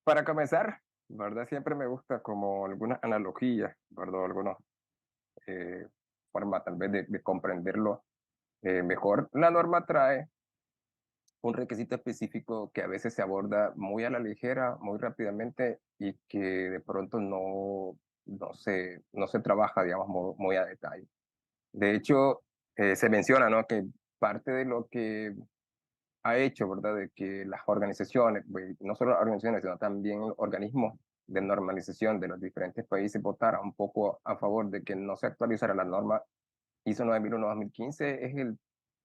Para comenzar, ¿verdad? Siempre me gusta como algunas analogías, ¿verdad? Algunas eh, formas tal vez de comprenderlo mejor. La norma trae un requisito específico que a veces se aborda muy a la ligera, muy rápidamente y que de pronto no se trabaja, digamos, muy a detalle. De hecho, se menciona, ¿no? Que parte de lo que ha hecho, ¿verdad? De que las organizaciones, pues, no solo las organizaciones, sino también organismos de normalización de los diferentes países votaran un poco a favor de que no se actualizara la norma ISO 9001-2015, es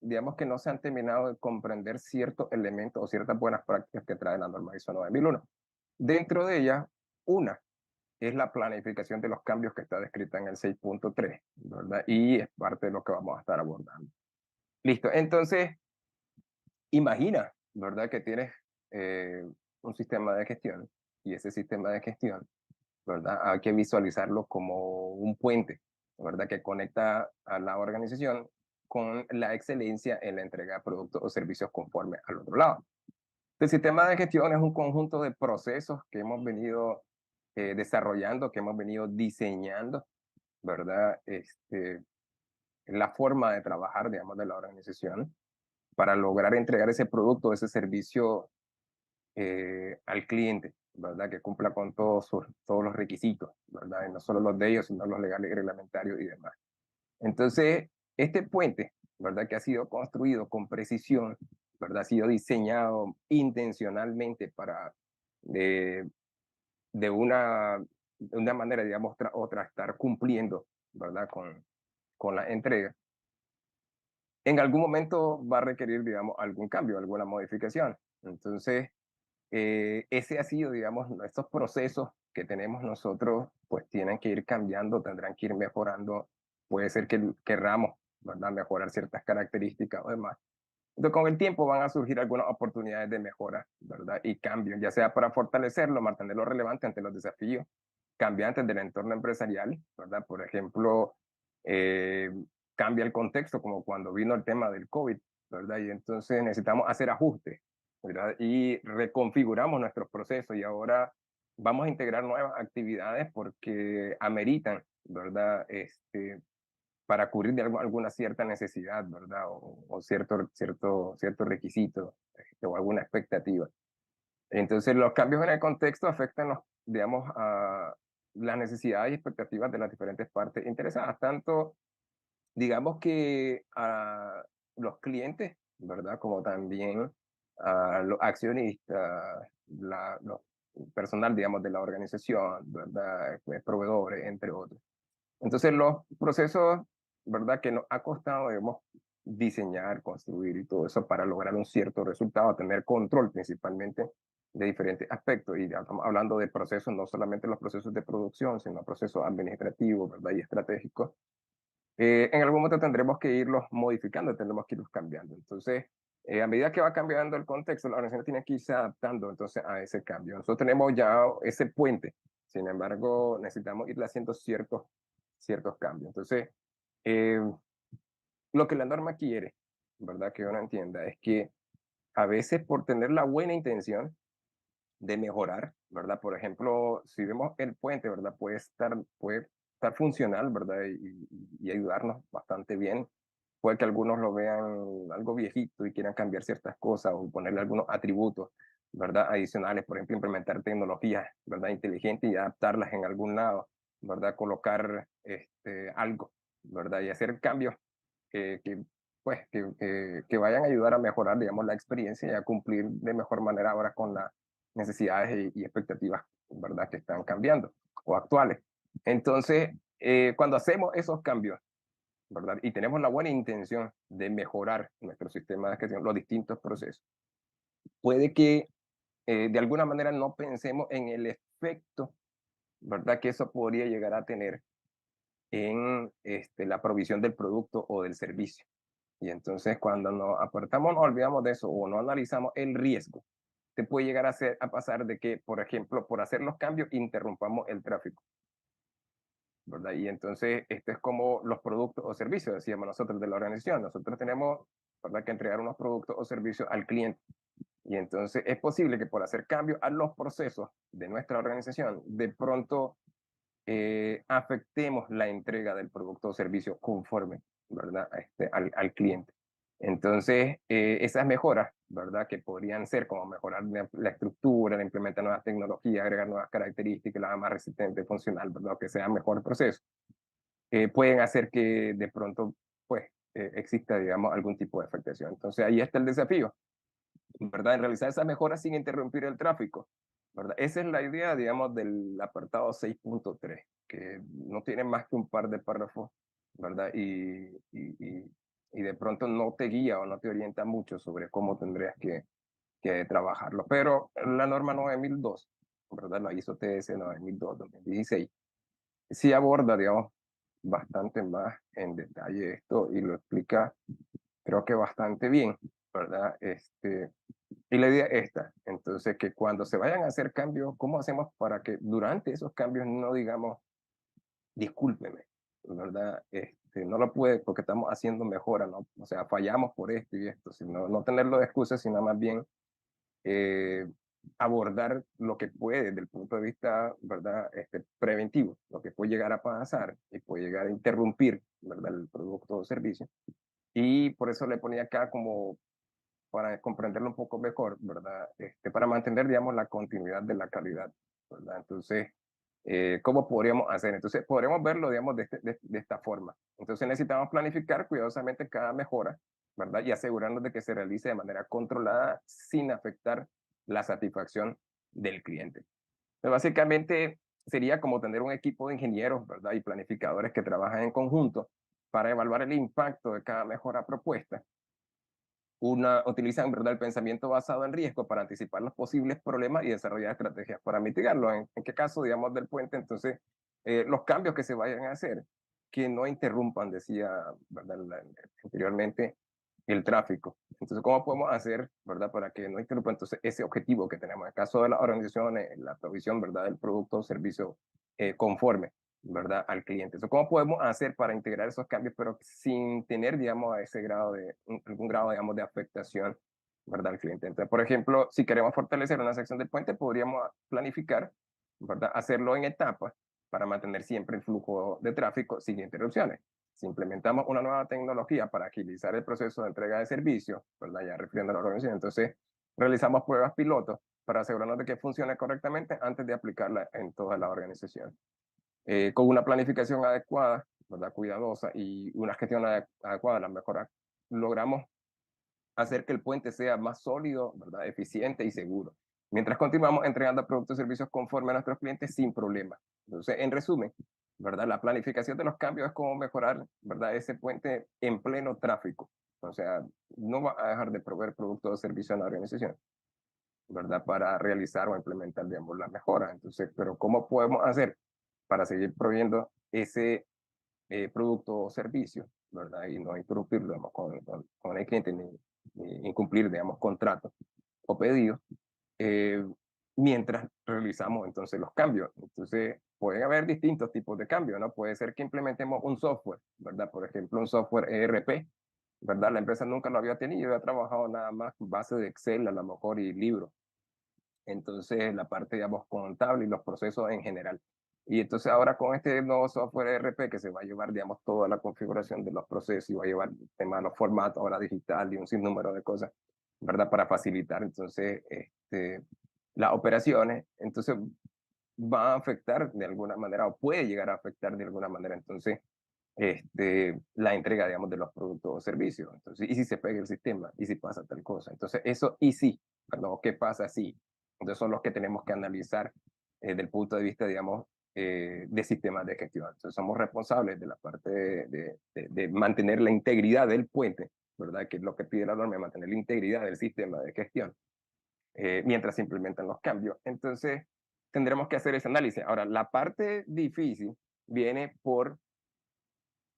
digamos que no se han terminado de comprender ciertos elementos o ciertas buenas prácticas que trae la norma ISO 9001. Dentro de ellas, una es la planificación de los cambios que está descrita en el 6.3, ¿verdad? Y es parte de lo que vamos a estar abordando. Listo, entonces, imagina, ¿verdad? Que tienes eh, un sistema de gestión y ese sistema de gestión, ¿verdad? Hay que visualizarlo como un puente, ¿verdad? Que conecta a la organización con la excelencia en la entrega de productos o servicios conforme al otro lado. El sistema de gestión es un conjunto de procesos que hemos venido desarrollando, que hemos venido diseñando, ¿verdad? La forma de trabajar, digamos, de la organización para lograr entregar ese producto, ese servicio al cliente, ¿verdad? Que cumpla con todos los requisitos, ¿verdad? Y no solo los de ellos, sino los legales y reglamentarios y demás. Entonces, este puente, ¿verdad? Que ha sido construido con precisión, ¿verdad? Ha sido diseñado intencionalmente para de, de, una, de una manera, digamos, otra, estar cumpliendo, ¿verdad? Con la entrega. En algún momento va a requerir, digamos, algún cambio, alguna modificación. Entonces, ese ha sido, digamos, estos procesos que tenemos nosotros, pues tienen que ir cambiando, tendrán que ir mejorando. Puede ser que querramos, ¿verdad? Mejorar ciertas características o demás. Entonces, con el tiempo van a surgir algunas oportunidades de mejora, ¿verdad? Y cambios, ya sea para fortalecerlo, mantenerlo relevante ante los desafíos cambiantes del entorno empresarial, ¿verdad? Por ejemplo, eh, cambia el contexto, como cuando vino el tema del COVID, ¿verdad? Y entonces necesitamos hacer ajustes, ¿verdad? Y reconfiguramos nuestros procesos y ahora vamos a integrar nuevas actividades porque ameritan, ¿verdad? Para cubrir de alguna cierta necesidad, ¿verdad? O cierto requisito o alguna expectativa. Entonces, los cambios en el contexto afectan, digamos, a las necesidades y expectativas de las diferentes partes interesadas, tanto, digamos que a los clientes, ¿verdad? Como también a los accionistas, los personal, digamos, de la organización, ¿verdad? Proveedores, entre otros. Entonces, los procesos, ¿verdad? Que nos ha costado, digamos, diseñar, construir y todo eso para lograr un cierto resultado, tener control principalmente de diferentes aspectos. Y ya estamos hablando de procesos, no solamente los procesos de producción, sino procesos administrativos, ¿verdad? Y estratégicos. En algún momento tendremos que irlos modificando, tendremos que irlos cambiando. Entonces, a medida que va cambiando el contexto, la organización tiene que irse adaptando entonces a ese cambio. Nosotros tenemos ya ese puente, sin embargo, necesitamos irle haciendo ciertos cambios. Entonces, eh, lo que la norma quiere, ¿verdad? Que uno entienda, es que a veces por tener la buena intención de mejorar, ¿verdad? Por ejemplo, si vemos el puente, ¿verdad? Puede estar funcional, ¿verdad? Y ayudarnos bastante bien. Puede que algunos lo vean algo viejito y quieran cambiar ciertas cosas o ponerle algunos atributos, ¿verdad? Adicionales, por ejemplo, implementar tecnologías, ¿verdad? Inteligentes y adaptarlas en algún lado, ¿verdad? Colocar algo, ¿verdad? Y hacer cambios que pues, que vayan a ayudar a mejorar, digamos, la experiencia y a cumplir de mejor manera ahora con las necesidades y expectativas, ¿verdad? Que están cambiando o actuales. Entonces, cuando hacemos esos cambios, ¿verdad? Y tenemos la buena intención de mejorar nuestro sistema de gestión, los distintos procesos, puede que de alguna manera no pensemos en el efecto, ¿verdad? Que eso podría llegar a tener en la provisión del producto o del servicio. Y entonces cuando nos apartamos, nos olvidamos de eso o no analizamos el riesgo, te puede llegar a pasar de que, por ejemplo, por hacer los cambios, interrumpamos el tráfico, ¿verdad? Y entonces esto es como los productos o servicios, decíamos nosotros de la organización. Nosotros tenemos, ¿verdad?, que entregar unos productos o servicios al cliente. Y entonces es posible que por hacer cambios a los procesos de nuestra organización, de pronto afectemos la entrega del producto o servicio conforme, ¿verdad? Al cliente. Entonces, esas mejoras, ¿verdad? Que podrían ser como mejorar la estructura, implementar nuevas tecnologías, agregar nuevas características, la más resistente, funcional, ¿verdad? Que sea mejor el proceso, pueden hacer que de pronto, pues, exista, digamos, algún tipo de afectación. Entonces, ahí está el desafío, ¿verdad? En realizar esas mejoras sin interrumpir el tráfico, ¿verdad? Esa es la idea, digamos, del apartado 6.3, que no tiene más que un par de párrafos, ¿verdad? Y de pronto no te guía o no te orienta mucho sobre cómo tendrías que trabajarlo. Pero la norma 9002, ¿verdad? La ISO TS 9002-2016, sí aborda, digamos, bastante más en detalle esto y lo explica, creo que bastante bien, ¿verdad? Y la idea es esta, entonces, que cuando se vayan a hacer cambios, ¿cómo hacemos para que durante esos cambios no digamos, discúlpeme, ¿verdad? No lo puede porque estamos haciendo mejora, ¿no? O sea, fallamos por esto y esto, sino no tenerlo de excusa, sino más bien eh, abordar lo que puede desde el punto de vista, ¿verdad? Preventivo, lo que puede llegar a pasar y puede llegar a interrumpir, ¿verdad? El producto o servicio. Y por eso le ponía acá como para comprenderlo un poco mejor, ¿verdad? Para mantener, digamos, la continuidad de la calidad, ¿verdad? Entonces, ¿cómo podríamos hacer? Entonces, podríamos verlo, digamos, de esta forma. Entonces, necesitamos planificar cuidadosamente cada mejora, ¿verdad? Y asegurarnos de que se realice de manera controlada sin afectar la satisfacción del cliente. Pero básicamente, sería como tener un equipo de ingenieros, ¿verdad? Y planificadores que trabajan en conjunto para evaluar el impacto de cada mejora propuesta. Utilizan, ¿verdad?, el pensamiento basado en riesgo para anticipar los posibles problemas y desarrollar estrategias para mitigarlo. ¿En qué caso, digamos, del puente? Entonces, los cambios que se vayan a hacer, que no interrumpan, decía, ¿verdad?, anteriormente, el tráfico. Entonces, ¿cómo podemos hacer, ¿verdad?, para que no interrumpa entonces ese objetivo que tenemos? En el caso de las organizaciones, la provisión, ¿verdad?, del producto o servicio conforme, ¿verdad?, al cliente. Entonces, ¿cómo podemos hacer para integrar esos cambios, pero sin tener, digamos, a ese grado algún grado, digamos, de afectación, ¿verdad?, al cliente? Entonces, por ejemplo, si queremos fortalecer una sección del puente, podríamos planificar, ¿verdad?, hacerlo en etapas para mantener siempre el flujo de tráfico sin interrupciones. Si implementamos una nueva tecnología para agilizar el proceso de entrega de servicios, ¿verdad?, ya refiriendo a la organización, entonces realizamos pruebas pilotos para asegurarnos de que funcione correctamente antes de aplicarla en toda la organización. Con una planificación adecuada, ¿verdad?, cuidadosa y una gestión adecuada, la mejora, logramos hacer que el puente sea más sólido, ¿verdad?, eficiente y seguro, mientras continuamos entregando productos y servicios conforme a nuestros clientes sin problemas. Entonces, en resumen, ¿verdad?, la planificación de los cambios es como mejorar, ¿verdad?, ese puente en pleno tráfico. O sea, no va a dejar de proveer productos o servicios a la organización, ¿verdad?, para realizar o implementar, digamos, la mejora. Entonces, pero ¿cómo podemos hacer para seguir proveyendo ese producto o servicio, ¿verdad? Y no interrumpirlo, digamos, con el cliente ni incumplir, digamos, contratos o pedidos, eh, mientras realizamos entonces los cambios. Entonces, pueden haber distintos tipos de cambios, ¿no? Puede ser que implementemos un software, ¿verdad? Por ejemplo, un software ERP, ¿verdad? La empresa nunca lo había tenido, había trabajado nada más base de Excel a lo mejor y libros. Entonces, la parte, digamos, contable y los procesos en general. Y entonces ahora con este nuevo software ERP que se va a llevar, digamos, toda la configuración de los procesos y va a llevar el tema de los formatos ahora digital y un sinnúmero de cosas, ¿verdad? Para facilitar entonces las operaciones. Entonces va a afectar de alguna manera o puede llegar a afectar de alguna manera entonces la entrega, digamos, de los productos o servicios. Entonces, y si se pega el sistema, y si pasa tal cosa. Entonces, eso, y sí, ¿no? ¿Qué pasa si? Entonces, son los que tenemos que analizar desde el punto de vista, digamos, de sistemas de gestión. Entonces, somos responsables de la parte de mantener la integridad del puente, ¿verdad? Que es lo que pide la norma, mantener la integridad del sistema de gestión mientras se implementan los cambios. Entonces, tendremos que hacer ese análisis. Ahora, la parte difícil viene por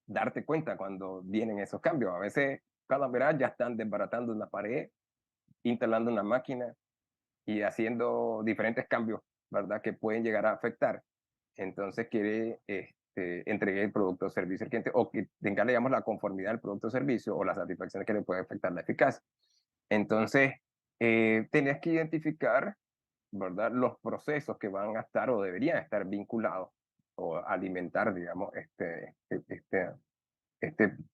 darte cuenta cuando vienen esos cambios. A veces, cada verano ya están desbaratando una pared, instalando una máquina y haciendo diferentes cambios, ¿verdad? Que pueden llegar a afectar. Entonces quiere entregar el producto o servicio al cliente o que tenga, digamos, la conformidad del producto o servicio o la satisfacción que le puede afectar la eficacia. Entonces, tenías que identificar, ¿verdad?, los procesos que van a estar o deberían estar vinculados o alimentar, digamos, este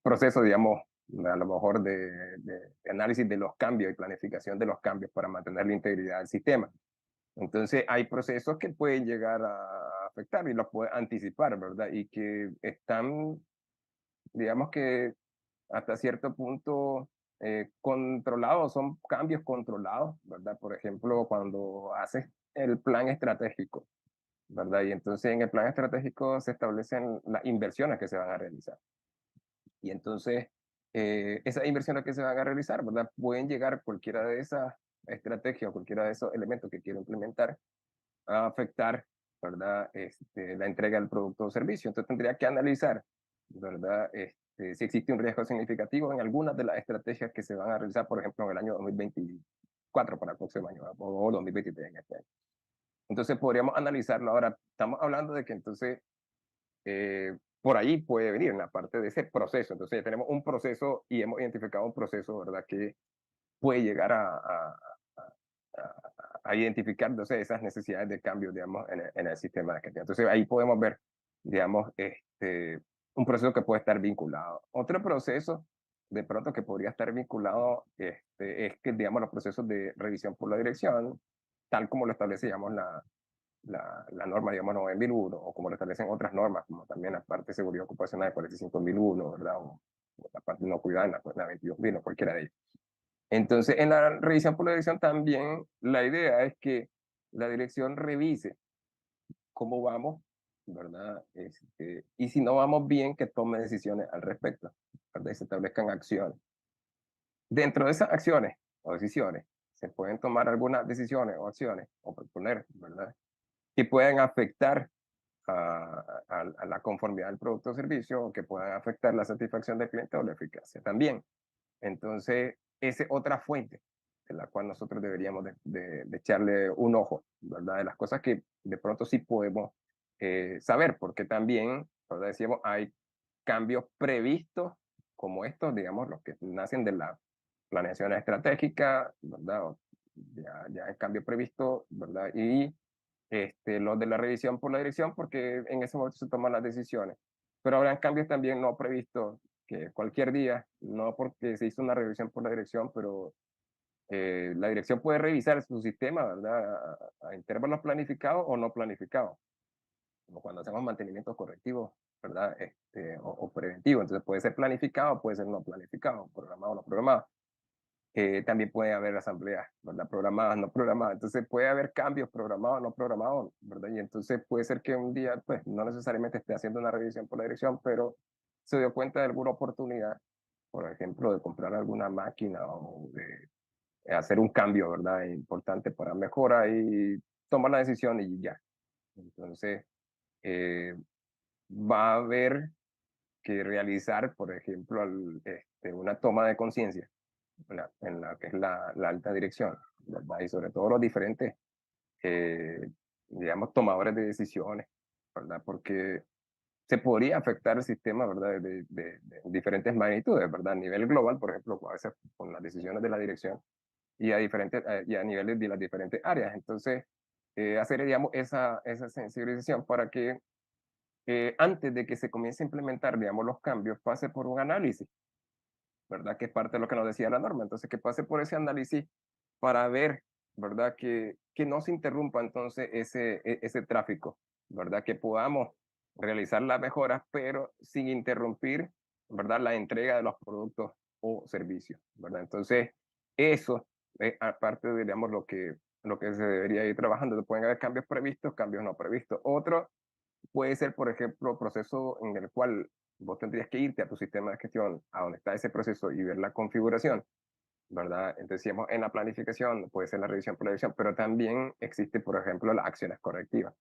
proceso, digamos, a lo mejor de análisis de los cambios y planificación de los cambios para mantener la integridad del sistema. Entonces, hay procesos que pueden llegar a afectar y los puede anticipar, ¿verdad? Y que están, digamos que hasta cierto punto controlados, son cambios controlados, ¿verdad? Por ejemplo, cuando haces el plan estratégico, ¿verdad? Y entonces en el plan estratégico se establecen las inversiones que se van a realizar. Y entonces, esas inversiones que se van a realizar, ¿verdad? Pueden llegar cualquiera de esas estrategias o cualquiera de esos elementos que quiero implementar a afectar, ¿verdad? La entrega del producto o servicio. Entonces tendría que analizar, ¿verdad? Si existe un riesgo significativo en algunas de las estrategias que se van a realizar, por ejemplo, en el año 2024 para el próximo año o 2023 en este año. Entonces podríamos analizarlo. Ahora, estamos hablando de que entonces por ahí puede venir en la parte de ese proceso. Entonces ya tenemos un proceso y hemos identificado un proceso, ¿verdad? Que puede llegar a identificar entonces esas necesidades de cambio, digamos, en el sistema de gestión. Entonces ahí podemos ver, digamos, un proceso que puede estar vinculado. Otro proceso, de pronto, que podría estar vinculado es que, digamos, los procesos de revisión por la dirección, tal como lo establece, digamos, la norma, digamos, 9001, o como lo establecen otras normas, como también la parte de seguridad ocupacional de 45001, ¿verdad? O la parte de no cuidar, la 22.000, o cualquiera de ellos. Entonces, en la revisión por la dirección también la idea es que la dirección revise cómo vamos, ¿verdad? Y si no vamos bien, que tome decisiones al respecto, ¿verdad? Y se establezcan acciones. Dentro de esas acciones o decisiones, se pueden tomar algunas decisiones o acciones o proponer, ¿verdad? Que puedan afectar a la conformidad del producto o servicio, o que puedan afectar la satisfacción del cliente o la eficacia también. Entonces, esa es otra fuente de la cual nosotros deberíamos de echarle un ojo, ¿verdad? De las cosas que de pronto sí podemos saber, porque también, ¿verdad? Decíamos, hay cambios previstos como estos, digamos, los que nacen de la planeación estratégica, ¿verdad? Ya el cambio previsto, ¿verdad? Y los de la revisión por la dirección, porque en ese momento se toman las decisiones. Pero habrán cambios también no previstos, que cualquier día, no porque se hizo una revisión por la dirección, pero la dirección puede revisar su sistema, ¿verdad? A intervalos planificados o no planificados, como cuando hacemos mantenimientos correctivos, ¿verdad? O preventivos. Entonces puede ser planificado, puede ser no planificado, programado o no programado. También puede haber asambleas, ¿verdad? Programadas, no programadas. Entonces puede haber cambios programados, no programados, ¿verdad? Y entonces puede ser que un día, pues, no necesariamente esté haciendo una revisión por la dirección, pero se dio cuenta de alguna oportunidad, por ejemplo, de comprar alguna máquina o de hacer un cambio, ¿verdad? Importante para mejora y tomar la decisión y ya. Entonces, eh, va a haber que realizar, por ejemplo, una toma de conciencia en la que es la alta dirección, ¿verdad? Y sobre todo los diferentes, eh, digamos, tomadores de decisiones, ¿verdad? Porque se podría afectar el sistema, ¿verdad? De diferentes magnitudes, ¿verdad? A nivel global, por ejemplo, a veces con las decisiones de la dirección y a niveles de las diferentes áreas. Entonces, hacer, digamos, esa sensibilización para que antes de que se comience a implementar, digamos, los cambios, pase por un análisis, ¿verdad? Que es parte de lo que nos decía la norma. Entonces, que pase por ese análisis para ver, ¿verdad? Que no se interrumpa entonces ese tráfico, ¿verdad? Que podamos realizar las mejoras, pero sin interrumpir, ¿verdad? La entrega de los productos o servicios, ¿verdad? Entonces, eso es aparte de, digamos, lo que se debería ir trabajando. Pueden haber cambios previstos, cambios no previstos. Otro puede ser, por ejemplo, proceso en el cual vos tendrías que irte a tu sistema de gestión, a donde está ese proceso y ver la configuración, ¿verdad? Entonces, decíamos, en la planificación puede ser la revisión por la revisión, pero también existe, por ejemplo, las acciones correctivas,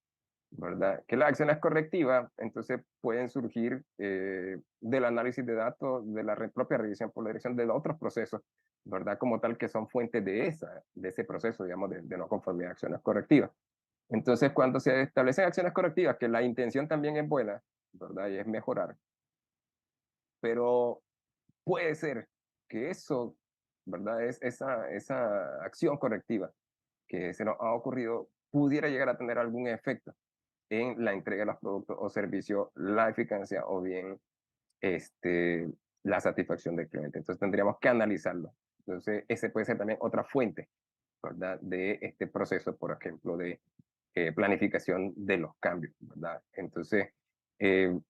¿verdad? Que las acciones correctivas, entonces, pueden surgir del análisis de datos, de la propia revisión por la dirección, de otros procesos, ¿verdad? Como tal, que son fuentes de ese proceso, digamos, de no conformidad de acciones correctivas. Entonces, cuando se establecen acciones correctivas, que la intención también es buena, ¿verdad? Y es mejorar, pero puede ser que eso ¿verdad? Es esa acción correctiva que se nos ha ocurrido pudiera llegar a tener algún efecto en la entrega de los productos o servicios, la eficacia o bien este, la satisfacción del cliente. Entonces tendríamos que analizarlo. Entonces, ese puede ser también otra fuente, ¿verdad? De este proceso, por ejemplo, de planificación de los cambios, ¿verdad? Entonces,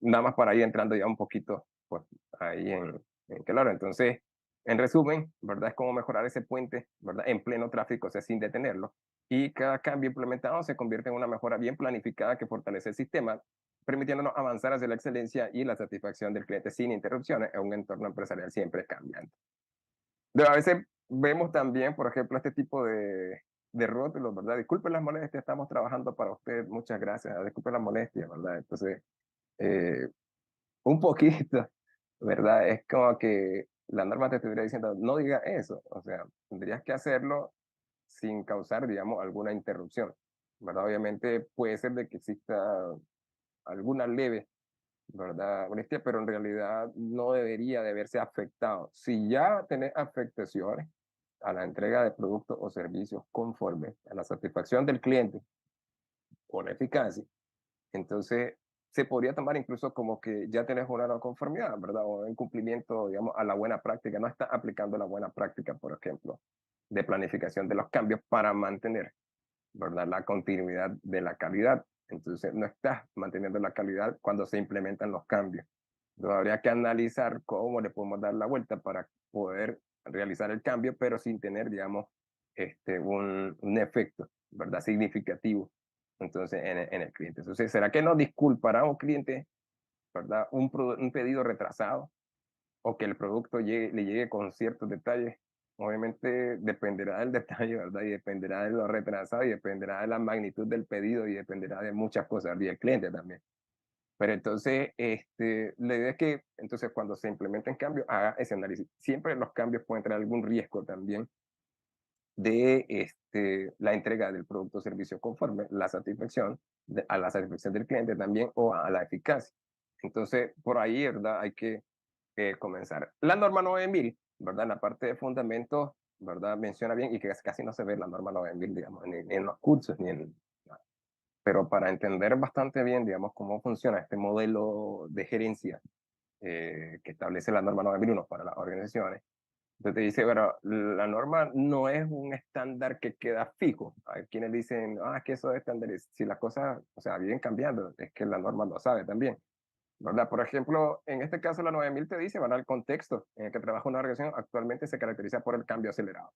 nada más para ir entrando ya un poquito, pues, ahí en claro. Entonces, en resumen, ¿verdad? Es como mejorar ese puente, ¿verdad? En pleno tráfico, o sea, sin detenerlo. Y cada cambio implementado se convierte en una mejora bien planificada que fortalece el sistema, permitiéndonos avanzar hacia la excelencia y la satisfacción del cliente sin interrupciones en un entorno empresarial siempre cambiante. Pero a veces vemos también, por ejemplo, este tipo de rótulos, ¿verdad? Disculpen las molestias, estamos trabajando para usted, muchas gracias, disculpen las molestias, ¿verdad? Entonces, eh, un poquito, ¿verdad? Es como que la norma te estuviera diciendo, no diga eso, o sea, tendrías que hacerlo sin causar, digamos, alguna interrupción, ¿verdad? Obviamente puede ser de que exista alguna leve, ¿verdad? Molestia, pero en realidad no debería de verse afectado. Si ya tenés afectaciones a la entrega de productos o servicios conforme a la satisfacción del cliente o la eficacia, entonces se podría tomar incluso como que ya tenés una no conformidad, ¿verdad? O en cumplimiento, digamos, a la buena práctica. No está aplicando la buena práctica, por ejemplo, de planificación de los cambios para mantener, ¿verdad? La continuidad de la calidad. Entonces, no estás manteniendo la calidad cuando se implementan los cambios. Entonces, habría que analizar cómo le podemos dar la vuelta para poder realizar el cambio, pero sin tener, digamos, un efecto, ¿verdad? Significativo, entonces, en el cliente. Entonces, ¿será que nos disculpará un cliente, ¿verdad? Un pedido retrasado o que el producto le llegue con ciertos detalles? Obviamente dependerá del detalle, ¿verdad? Y dependerá de lo retrasado y dependerá de la magnitud del pedido y dependerá de muchas cosas y el cliente también. Pero entonces, la idea es que entonces cuando se implementen cambios, haga ese análisis. Siempre los cambios pueden tener algún riesgo también de la entrega del producto o servicio conforme la satisfacción a la satisfacción del cliente también o a la eficacia. Entonces, por ahí, ¿verdad? Hay que comenzar. La norma 9000, ¿verdad? En la parte de fundamentos, ¿verdad? Menciona bien y que casi no se ve la norma 9000, digamos, ni en los cursos, ni en... Pero para entender bastante bien, digamos, cómo funciona este modelo de gerencia que establece la norma 9001 para las organizaciones, entonces te dice, pero la norma no es un estándar que queda fijo. Hay quienes dicen, ah, es que eso es estándar. Si las cosas, o sea, vienen cambiando, es que la norma lo sabe también, ¿verdad? Por ejemplo, en este caso la 9000 te dice, ¿verdad? El contexto en el que trabaja una organización actualmente se caracteriza por el cambio acelerado,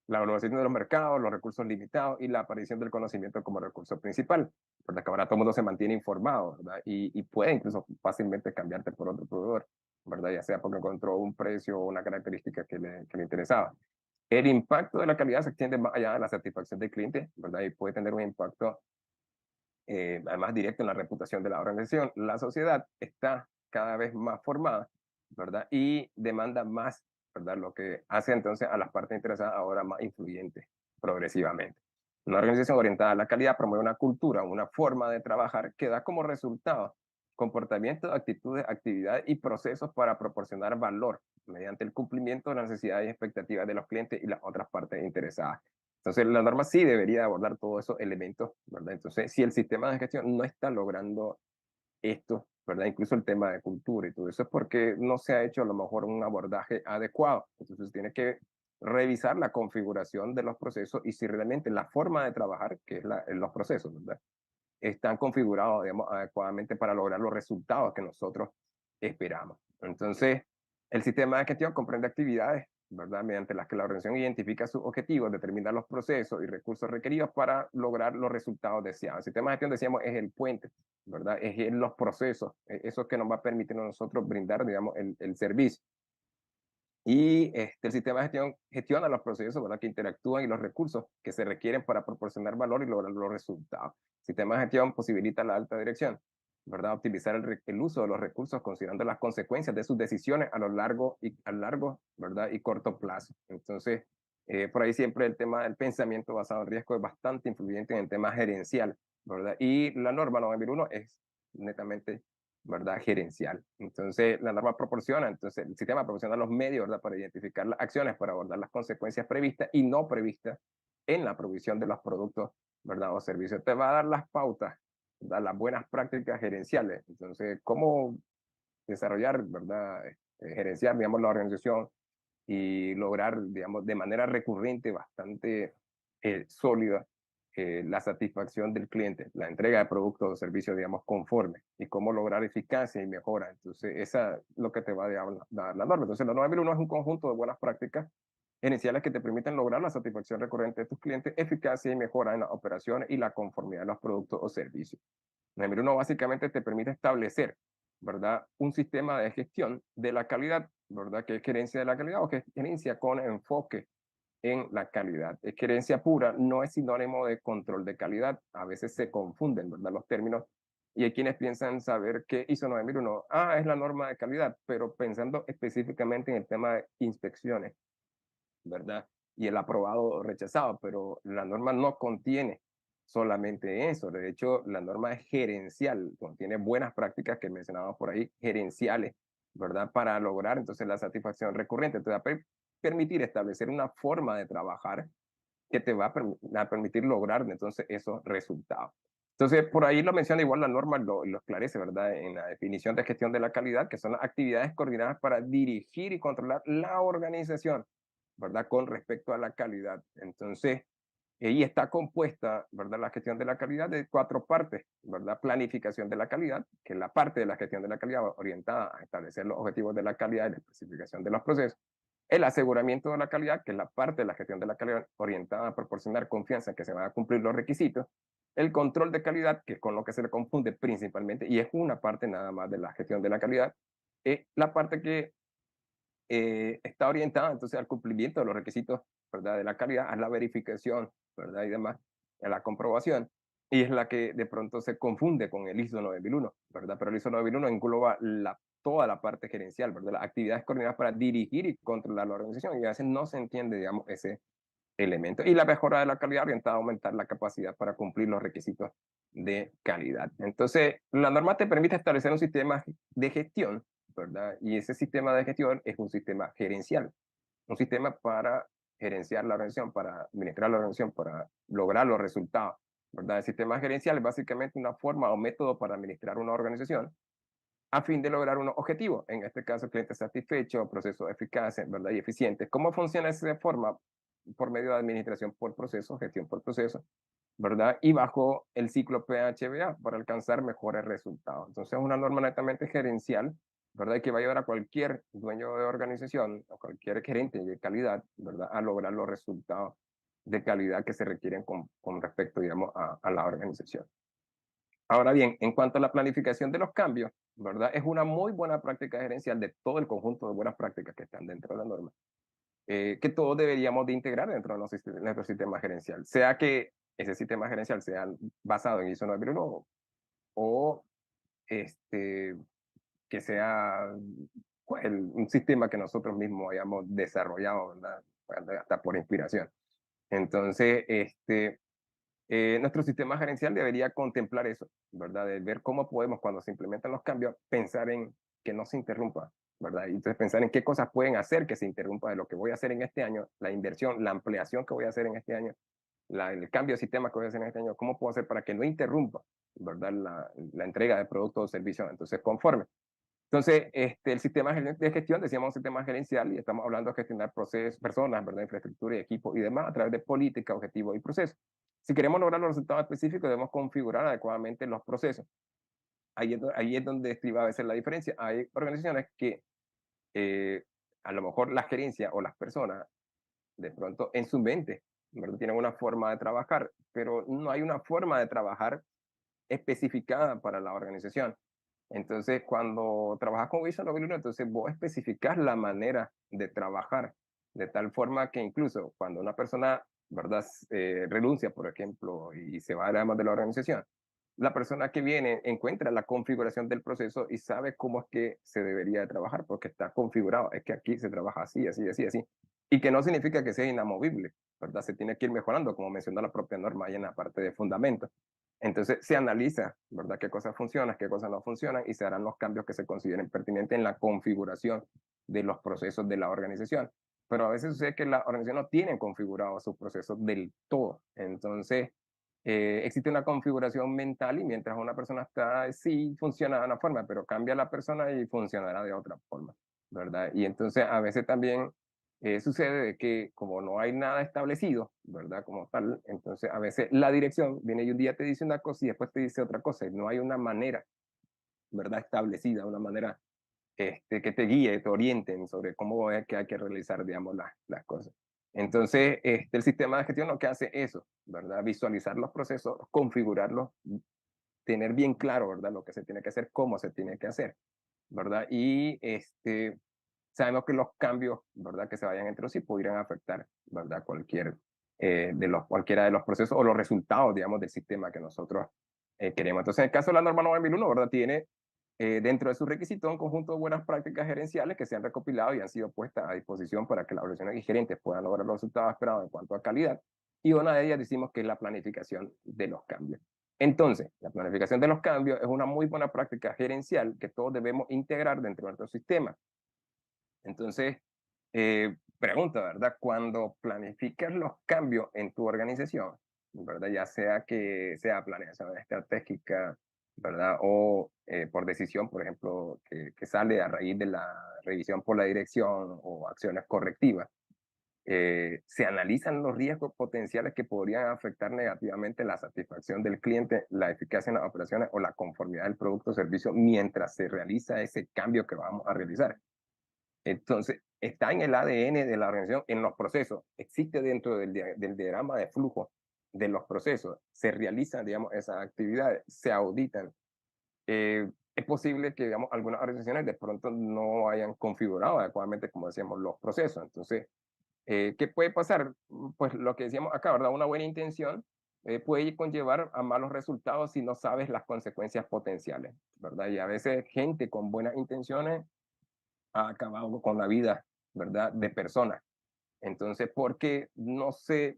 la evaluación de los mercados, los recursos limitados y la aparición del conocimiento como recurso principal, ¿verdad? Que ahora todo el mundo se mantiene informado, ¿verdad? Y puede incluso fácilmente cambiarte por otro proveedor, ¿verdad? Ya sea porque encontró un precio o una característica que le interesaba. El impacto de la calidad se extiende más allá de la satisfacción del cliente, ¿verdad? Y puede tener un impacto además directo en la reputación de la organización. La sociedad está cada vez más formada, ¿verdad? Y demanda más, ¿verdad? Lo que hace entonces a las partes interesadas ahora más influyentes progresivamente. Una organización orientada a la calidad promueve una cultura, una forma de trabajar que da como resultado comportamientos, actitudes, actividades y procesos para proporcionar valor mediante el cumplimiento de las necesidades y expectativas de los clientes y las otras partes interesadas. Entonces, la norma sí debería abordar todos esos elementos, ¿verdad? Entonces, si el sistema de gestión no está logrando esto, ¿verdad? Incluso el tema de cultura y todo eso es porque no se ha hecho a lo mejor un abordaje adecuado. Entonces, tiene que revisar la configuración de los procesos y si realmente la forma de trabajar, que es los procesos, ¿verdad? Están configurados, digamos, adecuadamente para lograr los resultados que nosotros esperamos. Entonces, el sistema de gestión comprende actividades, ¿verdad?, mediante las que la organización identifica sus objetivos, determina los procesos y recursos requeridos para lograr los resultados deseados. El sistema de gestión, decíamos, es el puente, ¿verdad? Es los procesos, eso que nos va a permitir a nosotros brindar, digamos, el servicio. Y el sistema de gestión gestiona los procesos, ¿verdad?, que interactúan y los recursos que se requieren para proporcionar valor y lograr los resultados. El sistema de gestión posibilita la alta dirección, ¿verdad?, optimizar el uso de los recursos considerando las consecuencias de sus decisiones a largo, ¿verdad?, y corto plazo. Entonces, por ahí siempre el tema del pensamiento basado en riesgo es bastante influyente en el tema gerencial, ¿verdad? Y la norma 9001 es netamente ¿verdad? Gerencial. Entonces, la norma proporciona, entonces el sistema proporciona los medios, ¿verdad? Para identificar las acciones, para abordar las consecuencias previstas y no previstas en la provisión de los productos, ¿verdad? O servicios. Te va a dar las pautas, ¿verdad? Las buenas prácticas gerenciales. Entonces, ¿cómo desarrollar, ¿verdad? Gerenciar, digamos, la organización y lograr, digamos, de manera recurrente, bastante sólida, la satisfacción del cliente, la entrega de productos o servicios, digamos, conforme, y cómo lograr eficacia y mejora. Entonces, esa es lo que te va a dar la norma. Entonces, la 9001 es un conjunto de buenas prácticas iniciales que te permiten lograr la satisfacción recurrente de tus clientes, eficacia y mejora en las operaciones y la conformidad de los productos o servicios. 9001 básicamente te permite establecer, ¿verdad? Un sistema de gestión de la calidad, ¿verdad? Que es gerencia de la calidad o que es gerencia con enfoque en la calidad. Es gerencia pura, no es sinónimo de control de calidad. A veces se confunden, ¿verdad? Los términos. Y hay quienes piensan saber qué ISO 9001. Ah, es la norma de calidad, pero pensando específicamente en el tema de inspecciones, ¿verdad? Y el aprobado o rechazado, pero la norma no contiene solamente eso. De hecho, la norma es gerencial, contiene buenas prácticas que mencionábamos por ahí, gerenciales, ¿verdad? Para lograr entonces la satisfacción recurrente. Te va a permitir establecer una forma de trabajar que te va a permitir lograr entonces esos resultados. Entonces, por ahí lo menciona igual la norma, lo esclarece, ¿verdad? En la definición de gestión de la calidad, que son las actividades coordinadas para dirigir y controlar la organización, ¿verdad? Con respecto a la calidad. Entonces, y está compuesta, ¿verdad? La gestión de la calidad de 4 partes, ¿verdad? Planificación de la calidad, que es la parte de la gestión de la calidad orientada a establecer los objetivos de la calidad y la especificación de los procesos. El aseguramiento de la calidad, que es la parte de la gestión de la calidad orientada a proporcionar confianza en que se van a cumplir los requisitos. El control de calidad, que es con lo que se le confunde principalmente, y es una parte nada más de la gestión de la calidad, es la parte que está orientada entonces al cumplimiento de los requisitos, ¿verdad? De la calidad, a la verificación, ¿verdad? Y demás, a la comprobación. Y es la que de pronto se confunde con el ISO 9001, ¿verdad? Pero el ISO 9001 engloba toda la parte gerencial, ¿verdad? Las actividades coordinadas para dirigir y controlar la organización. Y a veces no se entiende, digamos, ese elemento. Y la mejora de la calidad orientada a aumentar la capacidad para cumplir los requisitos de calidad. Entonces, la norma te permite establecer un sistema de gestión, ¿verdad? Y ese sistema de gestión es un sistema gerencial, un sistema para gerenciar la organización, para administrar la organización, para lograr los resultados, ¿verdad? El sistema gerencial es básicamente una forma o método para administrar una organización a fin de lograr unos objetivos, en este caso cliente satisfecho, procesos eficaces, ¿verdad? Y eficientes. ¿Cómo funciona esa forma? Por medio de administración por proceso, gestión por proceso, ¿verdad? Y bajo el ciclo PHBA para alcanzar mejores resultados. Entonces es una norma netamente gerencial, ¿verdad? Y que va a ayudar a cualquier dueño de organización o cualquier gerente de calidad, ¿verdad? A lograr los resultados de calidad que se requieren con respecto, digamos, a la organización. Ahora bien, en cuanto a la planificación de los cambios, ¿verdad? Es una muy buena práctica gerencial de todo el conjunto de buenas prácticas que están dentro de la norma, que todos deberíamos de integrar dentro de nuestro sistema gerencial, sea que ese sistema gerencial sea basado en ISO 9001 o este, que sea pues, un sistema que nosotros mismos hayamos desarrollado, ¿verdad? Hasta por inspiración. Entonces, nuestro sistema gerencial debería contemplar eso, ¿verdad? De ver cómo podemos, cuando se implementan los cambios, pensar en que no se interrumpa, ¿verdad? Y entonces pensar en qué cosas pueden hacer que se interrumpa de lo que voy a hacer en este año, la inversión, la ampliación que voy a hacer en este año, el cambio de sistema que voy a hacer en este año, cómo puedo hacer para que no interrumpa, ¿verdad? La entrega de productos o servicios, entonces conforme. Entonces, el sistema de gestión, decíamos un sistema gerencial y estamos hablando de gestionar procesos, personas, ¿verdad? Infraestructura y equipo y demás a través de política, objetivos y procesos. Si queremos lograr los resultados específicos, debemos configurar adecuadamente los procesos. Ahí es donde estriba a veces la diferencia. Hay organizaciones que eh, a lo mejor la gerencia o las personas de pronto en su mente, ¿verdad? Tienen una forma de trabajar, pero no hay una forma de trabajar especificada para la organización. Entonces, cuando trabajas con Visual Novel, entonces vos especificás la manera de trabajar, de tal forma que incluso cuando una persona, ¿verdad?, renuncia, por ejemplo, y se va además de la organización, la persona que viene encuentra la configuración del proceso y sabe cómo es que se debería de trabajar, porque está configurado. Es que aquí se trabaja así, así, así, así. Y que no significa que sea inamovible, ¿verdad? Se tiene que ir mejorando, como mencionó la propia norma ahí en la parte de fundamentos. Entonces se analiza, ¿verdad? Qué cosas funcionan, qué cosas no funcionan y se harán los cambios que se consideren pertinentes en la configuración de los procesos de la organización. Pero a veces sucede que las organizaciones no tienen configurados sus procesos del todo. Entonces, existe una configuración mental y mientras una persona está, sí funciona de una forma, pero cambia la persona y funcionará de otra forma, ¿verdad? Y entonces a veces también sucede de que como no hay nada establecido, ¿verdad? Como tal, entonces a veces la dirección viene y un día te dice una cosa y después te dice otra cosa y no hay una manera, ¿verdad? Establecida, una manera que te guíe, te orienten sobre cómo es que hay que realizar, digamos, las cosas. Entonces, el sistema de gestión lo que hace eso, ¿verdad? Visualizar los procesos, configurarlos, tener bien claro, ¿verdad? Lo que se tiene que hacer, cómo se tiene que hacer, ¿verdad? Y sabemos que los cambios, ¿verdad? Que se vayan entre sí pudieran afectar, ¿verdad? Cualquiera de los procesos o los resultados, digamos, del sistema que nosotros queremos. Entonces, en el caso de la norma 9001, ¿verdad? Tiene dentro de sus requisitos un conjunto de buenas prácticas gerenciales que se han recopilado y han sido puestas a disposición para que las organizaciones y gerentes puedan lograr los resultados esperados en cuanto a calidad. Y una de ellas decimos que es la planificación de los cambios. Entonces, la planificación de los cambios es una muy buena práctica gerencial que todos debemos integrar dentro de nuestro sistema. Entonces, pregunta, ¿verdad? Cuando planificas los cambios en tu organización, ¿verdad? Ya sea que sea planeación estratégica, ¿verdad? O por decisión, por ejemplo, que sale a raíz de la revisión por la dirección o acciones correctivas, se analizan los riesgos potenciales que podrían afectar negativamente la satisfacción del cliente, la eficacia en las operaciones o la conformidad del producto o servicio mientras se realiza ese cambio que vamos a realizar. Entonces, está en el ADN de la organización, en los procesos, existe dentro del diagrama de flujo de los procesos, se realizan, digamos, esas actividades, se auditan. Es posible que, digamos, algunas organizaciones de pronto no hayan configurado adecuadamente, como decíamos, los procesos. Entonces, ¿qué puede pasar? Pues lo que decíamos acá, ¿verdad? Una buena intención puede conllevar a malos resultados si no sabes las consecuencias potenciales, ¿verdad? Y a veces gente con buenas intenciones ha acabado con la vida, ¿verdad?, de personas. Entonces, porque no se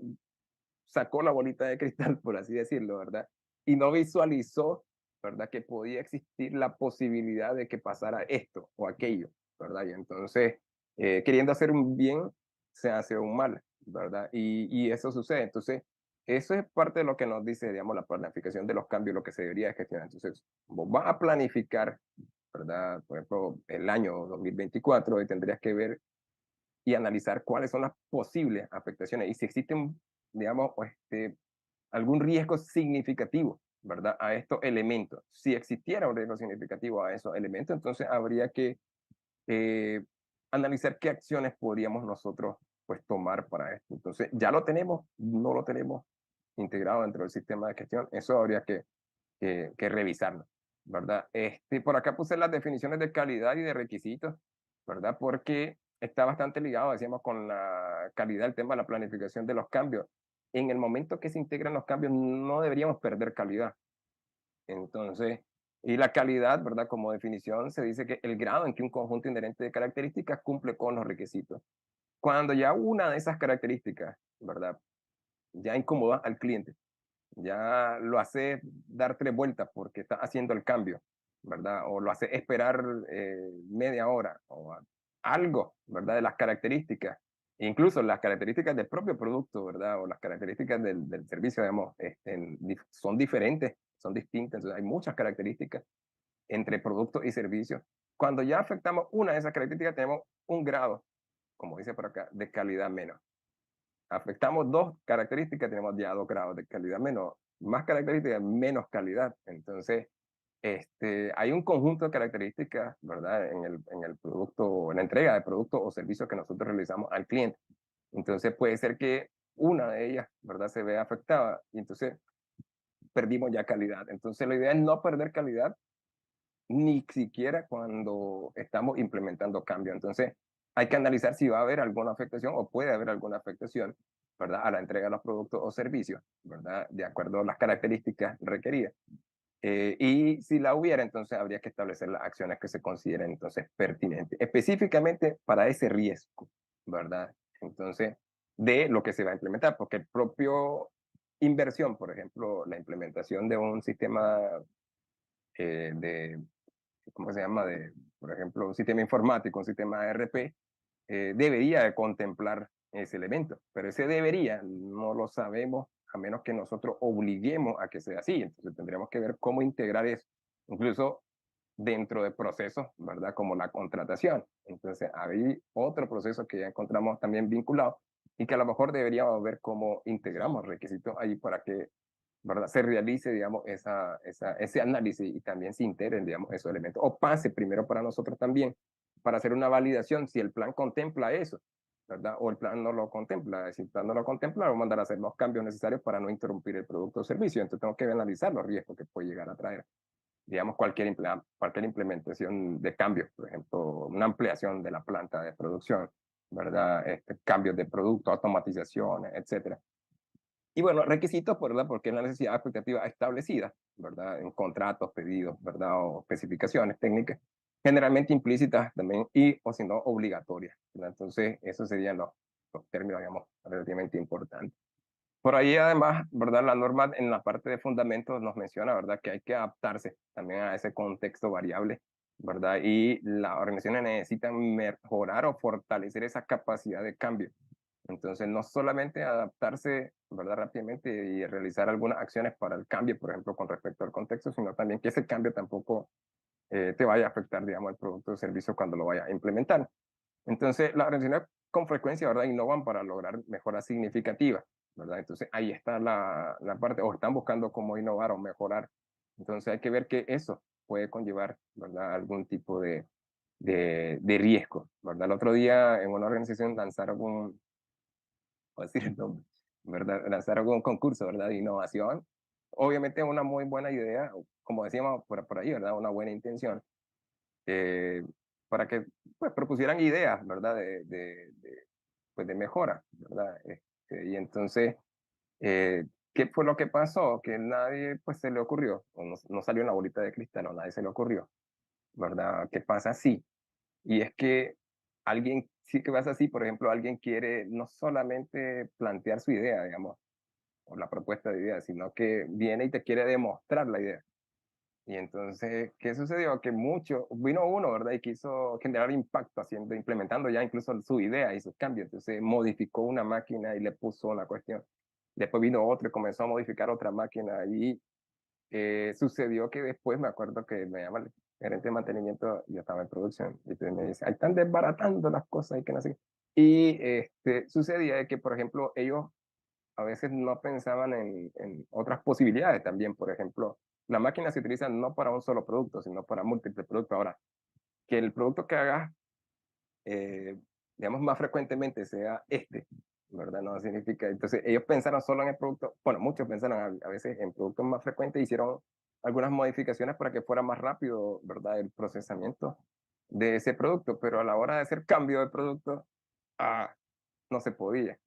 sacó la bolita de cristal, por así decirlo, ¿verdad? Y no visualizó, ¿verdad?, que podía existir la posibilidad de que pasara esto o aquello, ¿verdad? Y entonces, queriendo hacer un bien, se hace un mal, ¿verdad? Y eso sucede. Entonces, eso es parte de lo que nos dice, digamos, la planificación de los cambios, lo que se debería gestionar. Entonces, vos vas a planificar, ¿verdad? Por ejemplo, el año 2024 y tendrías que ver y analizar cuáles son las posibles afectaciones y si existen, digamos, algún riesgo significativo, ¿verdad? A estos elementos. Si existiera un riesgo significativo a esos elementos, entonces habría que eh, analizar qué acciones podríamos nosotros pues tomar para esto. Entonces, ya lo tenemos, no lo tenemos integrado dentro del sistema de gestión, eso habría que revisarlo, ¿verdad? Por acá puse las definiciones de calidad y de requisitos, ¿verdad? Porque está bastante ligado, decíamos, con la calidad, el tema de la planificación de los cambios. En el momento que se integran los cambios, no deberíamos perder calidad. Entonces, y la calidad, ¿verdad? Como definición, se dice que el grado en que un conjunto inherente de características cumple con los requisitos. Cuando ya una de esas características, ¿verdad? Ya incomoda al cliente, ya lo hace dar 3 vueltas porque está haciendo el cambio, ¿verdad? O lo hace esperar media hora o algo, ¿verdad? De las características, incluso las características del propio producto, ¿verdad? O las características del servicio, digamos, son diferentes, son distintas, entonces hay muchas características entre producto y servicio. Cuando ya afectamos una de esas características, tenemos un grado, como dice por acá, de calidad menos. Afectamos 2 características, tenemos ya 2 grados de calidad menos, más características, menos calidad. Entonces, hay un conjunto de características, ¿verdad? En el producto, en la entrega de producto o servicio que nosotros realizamos al cliente. Entonces, puede ser que una de ellas, ¿verdad? Se vea afectada y entonces perdimos ya calidad. Entonces, la idea es no perder calidad ni siquiera cuando estamos implementando cambios. Entonces, hay que analizar si va a haber alguna afectación o puede haber alguna afectación, ¿verdad? A la entrega de los productos o servicios, ¿verdad? De acuerdo a las características requeridas. Y si la hubiera, entonces habría que establecer las acciones que se consideren entonces pertinentes, específicamente para ese riesgo, ¿verdad? Entonces, de lo que se va a implementar, porque el propio inversión, por ejemplo, la implementación de un sistema de, ¿cómo se llama? Por ejemplo, un sistema informático, un sistema ERP, debería de contemplar ese elemento, pero ese debería no lo sabemos a menos que nosotros obliguemos a que sea así. Entonces tendríamos que ver cómo integrar eso, incluso dentro de procesos, ¿verdad? Como la contratación. Entonces hay otro proceso que ya encontramos también vinculado y que a lo mejor deberíamos ver cómo integramos requisitos ahí para que, ¿verdad? Se realice, digamos, ese análisis y también se integren, digamos, esos elementos. O pase primero para nosotros también, para hacer una validación si el plan contempla eso, ¿verdad? O el plan no lo contempla. Si el plan no lo contempla, vamos a mandar a hacer los cambios necesarios para no interrumpir el producto o servicio. Entonces tengo que analizar los riesgos que puede llegar a traer, digamos, cualquier implementación de cambios, por ejemplo, una ampliación de la planta de producción, ¿verdad? Cambios de producto, automatizaciones, etcétera. Y bueno, requisitos, ¿verdad? Porque es la necesidad expectativa establecida, ¿verdad? En contratos, pedidos, ¿verdad? O especificaciones técnicas, generalmente implícitas también y o si no, obligatorias, ¿verdad? Entonces, esos serían los términos, digamos, relativamente importantes. Por ahí además, ¿verdad? La norma en la parte de fundamentos nos menciona, ¿verdad? Que hay que adaptarse también a ese contexto variable, ¿verdad? Y las organizaciones necesitan mejorar o fortalecer esa capacidad de cambio. Entonces, no solamente adaptarse, ¿verdad? Rápidamente y realizar algunas acciones para el cambio, por ejemplo, con respecto al contexto, sino también que ese cambio tampoco te vaya a afectar, digamos, el producto o servicio cuando lo vaya a implementar. Entonces, las organizaciones con frecuencia, ¿verdad? Innovan para lograr mejoras significativas, ¿verdad? Entonces, ahí está la parte, o están buscando cómo innovar o mejorar. Entonces, hay que ver que eso puede conllevar, ¿verdad? Algún tipo de riesgo, ¿verdad? El otro día en una organización lanzaron voy a decir el nombre, ¿verdad? Lanzaron un concurso, ¿verdad? De innovación. Obviamente una muy buena idea, como decíamos por ahí, ¿verdad? Una buena intención, eh, para que pues, propusieran ideas, ¿verdad? Pues, de mejora, ¿verdad? Y entonces, ¿qué fue lo que pasó? Que nadie pues se le ocurrió, o no salió una bolita de cristal, o nadie se le ocurrió, ¿verdad? ¿Qué pasa así? Y es que alguien, sí que pasa así, por ejemplo, alguien quiere no solamente plantear su idea, digamos, o la propuesta de idea, sino que viene y te quiere demostrar la idea. Y entonces, ¿qué sucedió? Que vino uno, ¿verdad? Y quiso generar impacto haciendo, implementando ya incluso su idea y sus cambios. Entonces modificó una máquina y le puso una cuestión. Después vino otro y comenzó a modificar otra máquina y sucedió que después me acuerdo que me llama el gerente de mantenimiento, yo estaba en producción, y entonces me dice, ahí están desbaratando las cosas y que no sé qué. Y sucedía de que, por ejemplo, ellos a veces no pensaban en otras posibilidades también. Por ejemplo, la máquina se utiliza no para un solo producto, sino para múltiples productos. Ahora, que el producto que hagas, eh, digamos, más frecuentemente sea ¿verdad? No significa, entonces ellos pensaron solo en el producto, bueno, muchos pensaron a veces en productos más frecuentes, hicieron algunas modificaciones para que fuera más rápido, ¿verdad? El procesamiento de ese producto, pero a la hora de hacer cambio de producto, ah, no se podía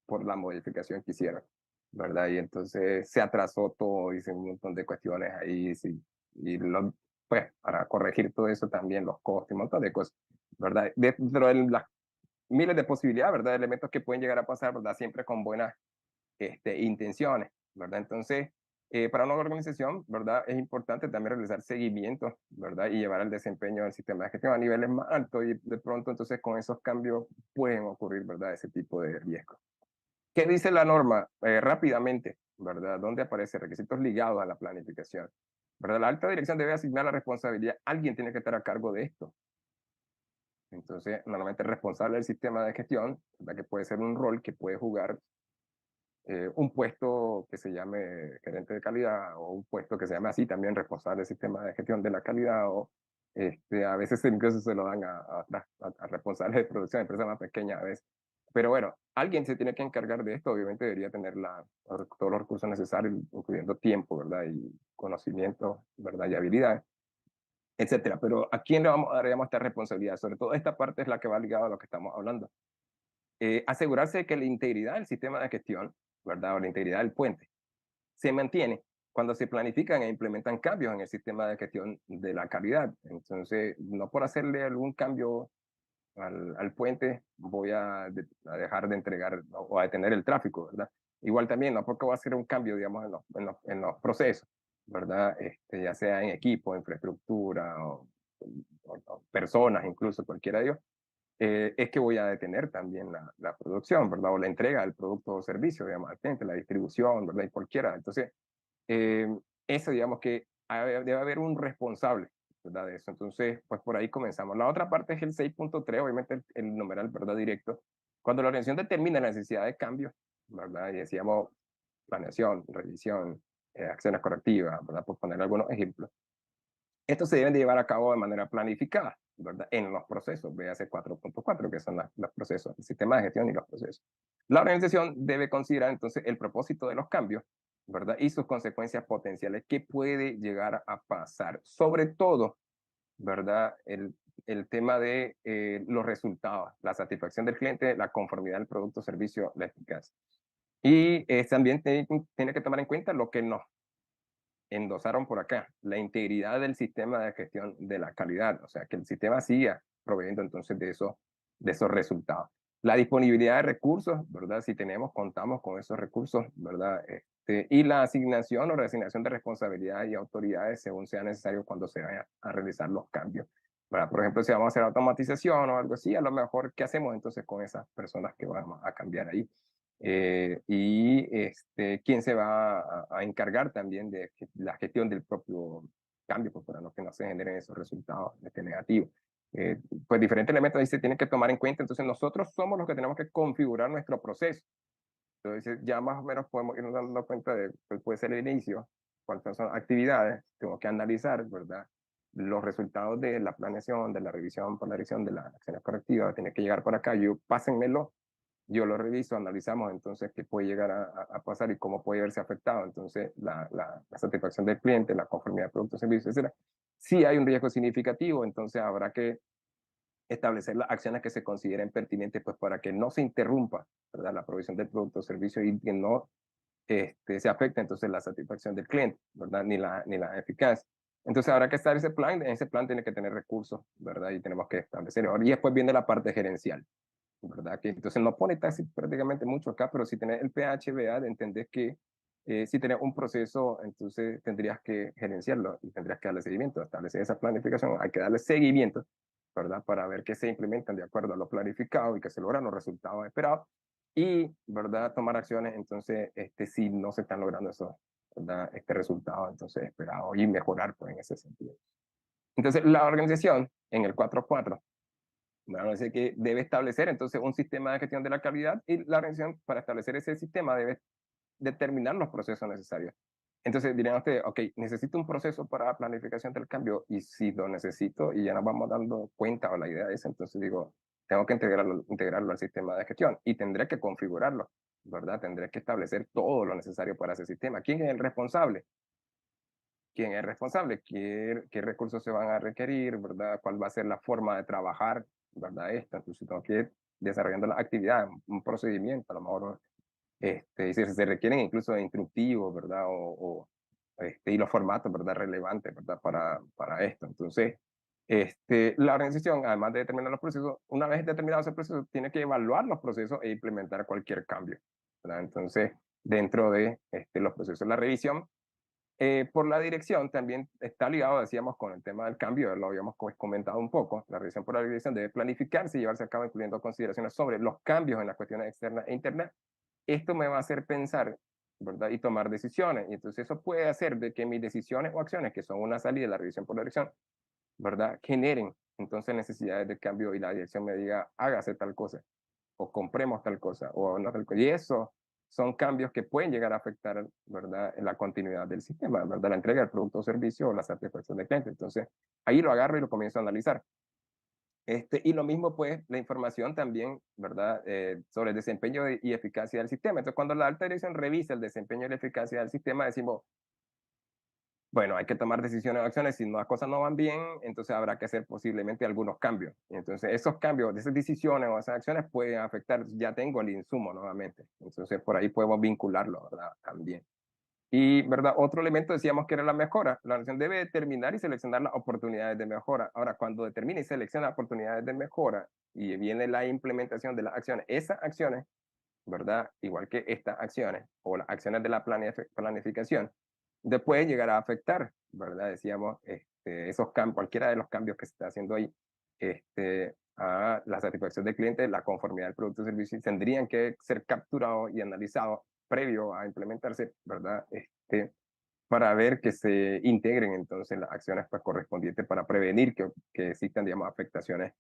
por la modificación que hicieron, ¿verdad? Y entonces se atrasó todo, hice un montón de cuestiones ahí, sí, y pues para corregir todo eso también los costos y un montón de cosas, ¿verdad? Dentro de las miles de posibilidades, ¿verdad? Elementos que pueden llegar a pasar, ¿verdad? Siempre con buenas intenciones, ¿verdad? Entonces, para una organización, ¿verdad? Es importante también realizar seguimientos, ¿verdad? Y llevar el desempeño del sistema de gestión a niveles más altos y de pronto entonces con esos cambios pueden ocurrir, ¿verdad? Ese tipo de riesgos. ¿Qué dice la norma? Rápidamente, ¿verdad? ¿Dónde aparece? Requisitos ligados a la planificación. ¿Verdad? La alta dirección debe asignar la responsabilidad. Alguien tiene que estar a cargo de esto. Entonces, normalmente el responsable del sistema de gestión, ¿verdad? Que puede ser un rol que puede jugar un puesto que se llame gerente de calidad o un puesto que se llame así también responsable del sistema de gestión de la calidad o a veces incluso se lo dan a responsables de producción, empresas más pequeñas a veces. Pero bueno, alguien se tiene que encargar de esto, obviamente debería tener todos los recursos necesarios, incluyendo tiempo, ¿verdad? Y conocimiento, ¿verdad? Y habilidades, etcétera. Pero ¿a quién le vamos a dar, digamos, esta responsabilidad? Sobre todo esta parte es la que va ligada a lo que estamos hablando. Asegurarse de que la integridad del sistema de gestión, ¿verdad? O la integridad del puente se mantiene cuando se planifican e implementan cambios en el sistema de gestión de la calidad. Entonces, no por hacerle algún cambio al puente voy a dejar de entregar o a detener el tráfico, ¿verdad? Igual también, no porque voy a hacer un cambio, digamos, en los procesos, ¿verdad? Ya sea en equipo, infraestructura o personas, incluso cualquiera de ellos, es que voy a detener también la producción, ¿verdad? O la entrega del producto o servicio, digamos, al cliente, la distribución, ¿verdad? Y cualquiera. Entonces, eh, eso, digamos que debe haber un responsable, ¿verdad? De eso. Entonces, pues por ahí comenzamos. La otra parte es el 6.3, obviamente el numeral, ¿verdad? Directo. Cuando la organización determina la necesidad de cambio, ¿verdad? Y decíamos planeación, revisión, acciones correctivas, ¿verdad? Por poner algunos ejemplos. Estos se deben de llevar a cabo de manera planificada, ¿verdad? En los procesos, véase 4.4, que son los procesos, el sistema de gestión y los procesos. La organización debe considerar entonces el propósito de los cambios, ¿verdad? Y sus consecuencias potenciales que puede llegar a pasar. Sobre todo, ¿verdad? El tema de los resultados, la satisfacción del cliente, la conformidad del producto, servicio, la eficacia. Y también tiene que tomar en cuenta lo que nos endosaron por acá, la integridad del sistema de gestión de la calidad, o sea, que el sistema siga proveyendo entonces de esos resultados. La disponibilidad de recursos, ¿verdad? Si tenemos, contamos con esos recursos, ¿verdad? Y la asignación o reasignación de responsabilidades y autoridades según sea necesario cuando se vayan a realizar los cambios. ¿Verdad? Por ejemplo, si vamos a hacer automatización o algo así, a lo mejor, ¿qué hacemos entonces con esas personas que vamos a cambiar ahí? Quién se va a encargar también de la gestión del propio cambio, pues, para no que no se generen esos resultados negativos. Pues diferentes elementos ahí se tienen que tomar en cuenta, entonces nosotros somos los que tenemos que configurar nuestro proceso. Entonces ya más o menos podemos irnos dando cuenta de cuál puede ser el inicio, cuáles son actividades, tengo que analizar, ¿verdad? Los resultados de la planeación, de la revisión por la dirección, de las acciones correctivas, tiene que llegar por acá, yo pásenmelo, yo lo reviso, analizamos entonces qué puede llegar a pasar y cómo puede verse afectado. Entonces, la satisfacción del cliente, la conformidad de productos, servicios, etc. Si hay un riesgo significativo, entonces habrá que establecer las acciones que se consideren pertinentes pues, para que no se interrumpa, ¿verdad? La provisión del producto o servicio y que no se afecte entonces la satisfacción del cliente, ¿verdad? Ni la eficacia. Entonces habrá que estar ese plan tiene que tener recursos, ¿verdad? Y tenemos que establecerlo. Y después viene la parte gerencial, ¿verdad? Que entonces no pone casi prácticamente mucho acá, pero si tenés el PHBA, entendés que si tenés un proceso, entonces tendrías que gerenciarlo y tendrías que darle seguimiento, establecer esa planificación, hay que darle seguimiento, ¿verdad? Para ver que se implementan de acuerdo a lo planificado y que se logran los resultados esperados y, ¿verdad? Tomar acciones, entonces, si no se están logrando esos, ¿verdad? Resultado, entonces, esperado y mejorar, pues, en ese sentido. Entonces, la organización en el 4.4 bueno, dice que debe establecer entonces un sistema de gestión de la calidad y la organización para establecer ese sistema debe determinar los procesos necesarios. Entonces dirían ustedes, ok, necesito un proceso para la planificación del cambio y si lo necesito y ya nos vamos dando cuenta o la idea es, entonces digo, tengo que integrarlo al sistema de gestión y tendré que configurarlo, ¿verdad? Tendré que establecer todo lo necesario para ese sistema. ¿Quién es el responsable? ¿Quién es responsable? ¿Qué recursos se van a requerir? ¿Verdad? ¿Cuál va a ser la forma de trabajar? ¿Verdad? Entonces tengo que ir desarrollando la actividad, un procedimiento, a lo mejor, y si se requieren incluso instructivos, ¿verdad? Y los formatos, ¿verdad? Relevantes, ¿verdad? Para esto. Entonces, la organización, además de determinar los procesos, una vez determinado ese proceso, tiene que evaluar los procesos e implementar cualquier cambio, ¿verdad? Entonces, dentro de los procesos de la revisión, por la dirección también está ligado, decíamos, con el tema del cambio, lo habíamos comentado un poco, la revisión por la dirección debe planificarse y llevarse a cabo incluyendo consideraciones sobre los cambios en las cuestiones externas e internas. Esto me va a hacer pensar, ¿verdad? Y tomar decisiones. Y entonces eso puede hacer de que mis decisiones o acciones, que son una salida de la revisión por la dirección, ¿verdad? Generen entonces necesidades de cambio y la dirección me diga, hágase tal cosa o compremos tal cosa, o no tal cosa. Y eso son cambios que pueden llegar a afectar, ¿verdad?, en la continuidad del sistema, ¿verdad?, la entrega del producto o servicio o la satisfacción del cliente. Entonces, ahí lo agarro y lo comienzo a analizar. Y lo mismo, pues, la información también, ¿verdad?, sobre el desempeño y eficacia del sistema. Entonces, cuando la alta dirección revisa el desempeño y la eficacia del sistema, decimos, bueno, hay que tomar decisiones o acciones. Si las cosas no van bien, entonces habrá que hacer posiblemente algunos cambios. Y entonces esos cambios, esas decisiones o esas acciones pueden afectar, ya tengo el insumo nuevamente. Entonces por ahí podemos vincularlo, ¿verdad? También. Y, ¿verdad? Otro elemento decíamos que era la mejora. La organización debe determinar y seleccionar las oportunidades de mejora. Ahora, cuando determine y selecciona oportunidades de mejora y viene la implementación de las acciones, esas acciones ¿verdad? Igual que estas acciones o las acciones de la planificación, pueden llegar a afectar, ¿verdad? Decíamos, esos cambios, cualquiera de los cambios que se está haciendo ahí, a la satisfacción del cliente, la conformidad del producto o servicio, tendrían que ser capturados y analizados previo a implementarse, ¿verdad? Para ver que se integren entonces las acciones pues, correspondientes para prevenir que existan, digamos, afectaciones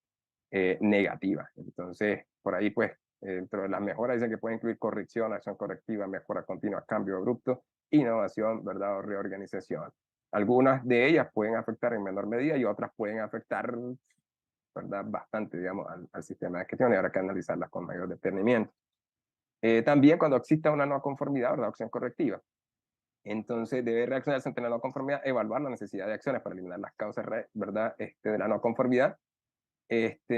negativas. Entonces, por ahí, pues, dentro de las mejoras dicen que puede incluir corrección, acción correctiva, mejora continua, cambio abrupto, innovación, ¿verdad? O reorganización. Algunas de ellas pueden afectar en menor medida y otras pueden afectar, ¿verdad? Bastante, digamos, al sistema de gestión y habrá que analizarlas con mayor detenimiento. También cuando exista una no conformidad, ¿verdad? Acción correctiva. Entonces debe reaccionarse ante la no conformidad, evaluar la necesidad de acciones para eliminar las causas, ¿verdad? De la no conformidad,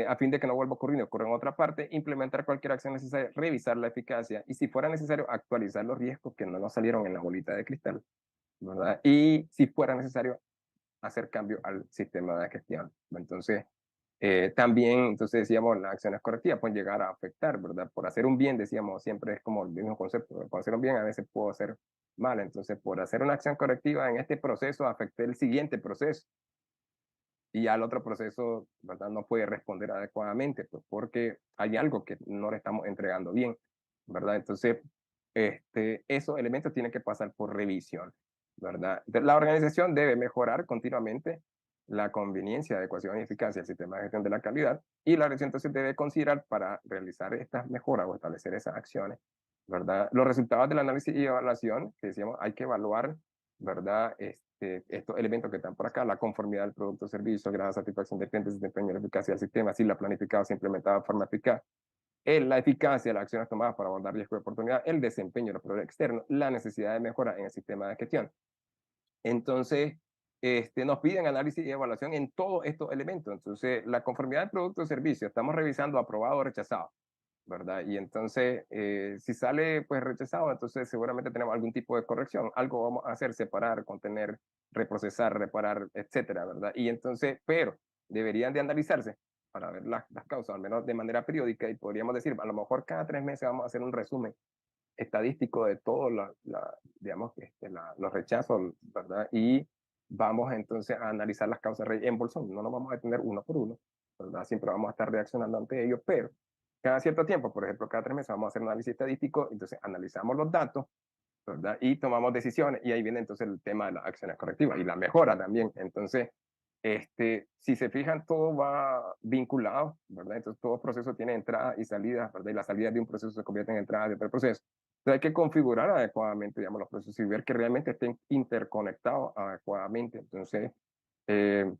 a fin de que no vuelva a ocurrir ni ocurra en otra parte, implementar cualquier acción necesaria, revisar la eficacia y si fuera necesario actualizar los riesgos que no nos salieron en la bolita de cristal, ¿verdad? Y si fuera necesario hacer cambio al sistema de gestión. Entonces, también, entonces decíamos, las acciones correctivas pueden llegar a afectar, ¿verdad? Por hacer un bien, decíamos, siempre es como el mismo concepto, por hacer un bien a veces puedo hacer mal, entonces por hacer una acción correctiva en este proceso afecté el siguiente proceso y ya el otro proceso, ¿verdad? No puede responder adecuadamente, pues porque hay algo que no le estamos entregando bien, ¿verdad? Entonces, esos elementos tienen que pasar por revisión, ¿verdad? Entonces, la organización debe mejorar continuamente la conveniencia, adecuación y eficacia del sistema de gestión de la calidad y la organización entonces debe considerar para realizar estas mejoras o establecer esas acciones, ¿verdad? Los resultados del análisis y evaluación, que decíamos, hay que evaluar, ¿verdad? Estos elementos que están por acá, la conformidad del producto o servicio, grado de satisfacción del cliente, desempeño y la eficacia del sistema, si la planificado, se implementado de forma eficaz, la eficacia de las acciones tomadas para abordar riesgo de oportunidad, el desempeño de los proveedores externos, la necesidad de mejora en el sistema de gestión. Entonces, nos piden análisis y evaluación en todos estos elementos. Entonces, la conformidad del producto o servicio, estamos revisando aprobado o rechazado, ¿verdad? Y entonces, si sale pues rechazado, entonces seguramente tenemos algún tipo de corrección, algo vamos a hacer, separar, contener, reprocesar, reparar, etcétera, ¿verdad? Y entonces, pero deberían de analizarse para ver las causas, al menos de manera periódica, y podríamos decir, a lo mejor cada 3 meses vamos a hacer un resumen estadístico de todos digamos, los rechazos, ¿verdad? Y vamos entonces a analizar las causas en bolsón, no nos vamos a detener uno por uno, ¿verdad? Siempre vamos a estar reaccionando ante ellos, pero cada cierto tiempo, por ejemplo, cada 3 meses vamos a hacer un análisis estadístico, entonces analizamos los datos, ¿verdad? Y tomamos decisiones, y ahí viene entonces el tema de las acciones correctivas y la mejora también. Entonces, si se fijan, todo va vinculado, ¿verdad? Entonces, todo proceso tiene entradas y salidas, ¿verdad? Y las salidas de un proceso se convierten en entradas de otro proceso. Entonces, hay que configurar adecuadamente, digamos, los procesos y ver que realmente estén interconectados adecuadamente. Entonces, eh,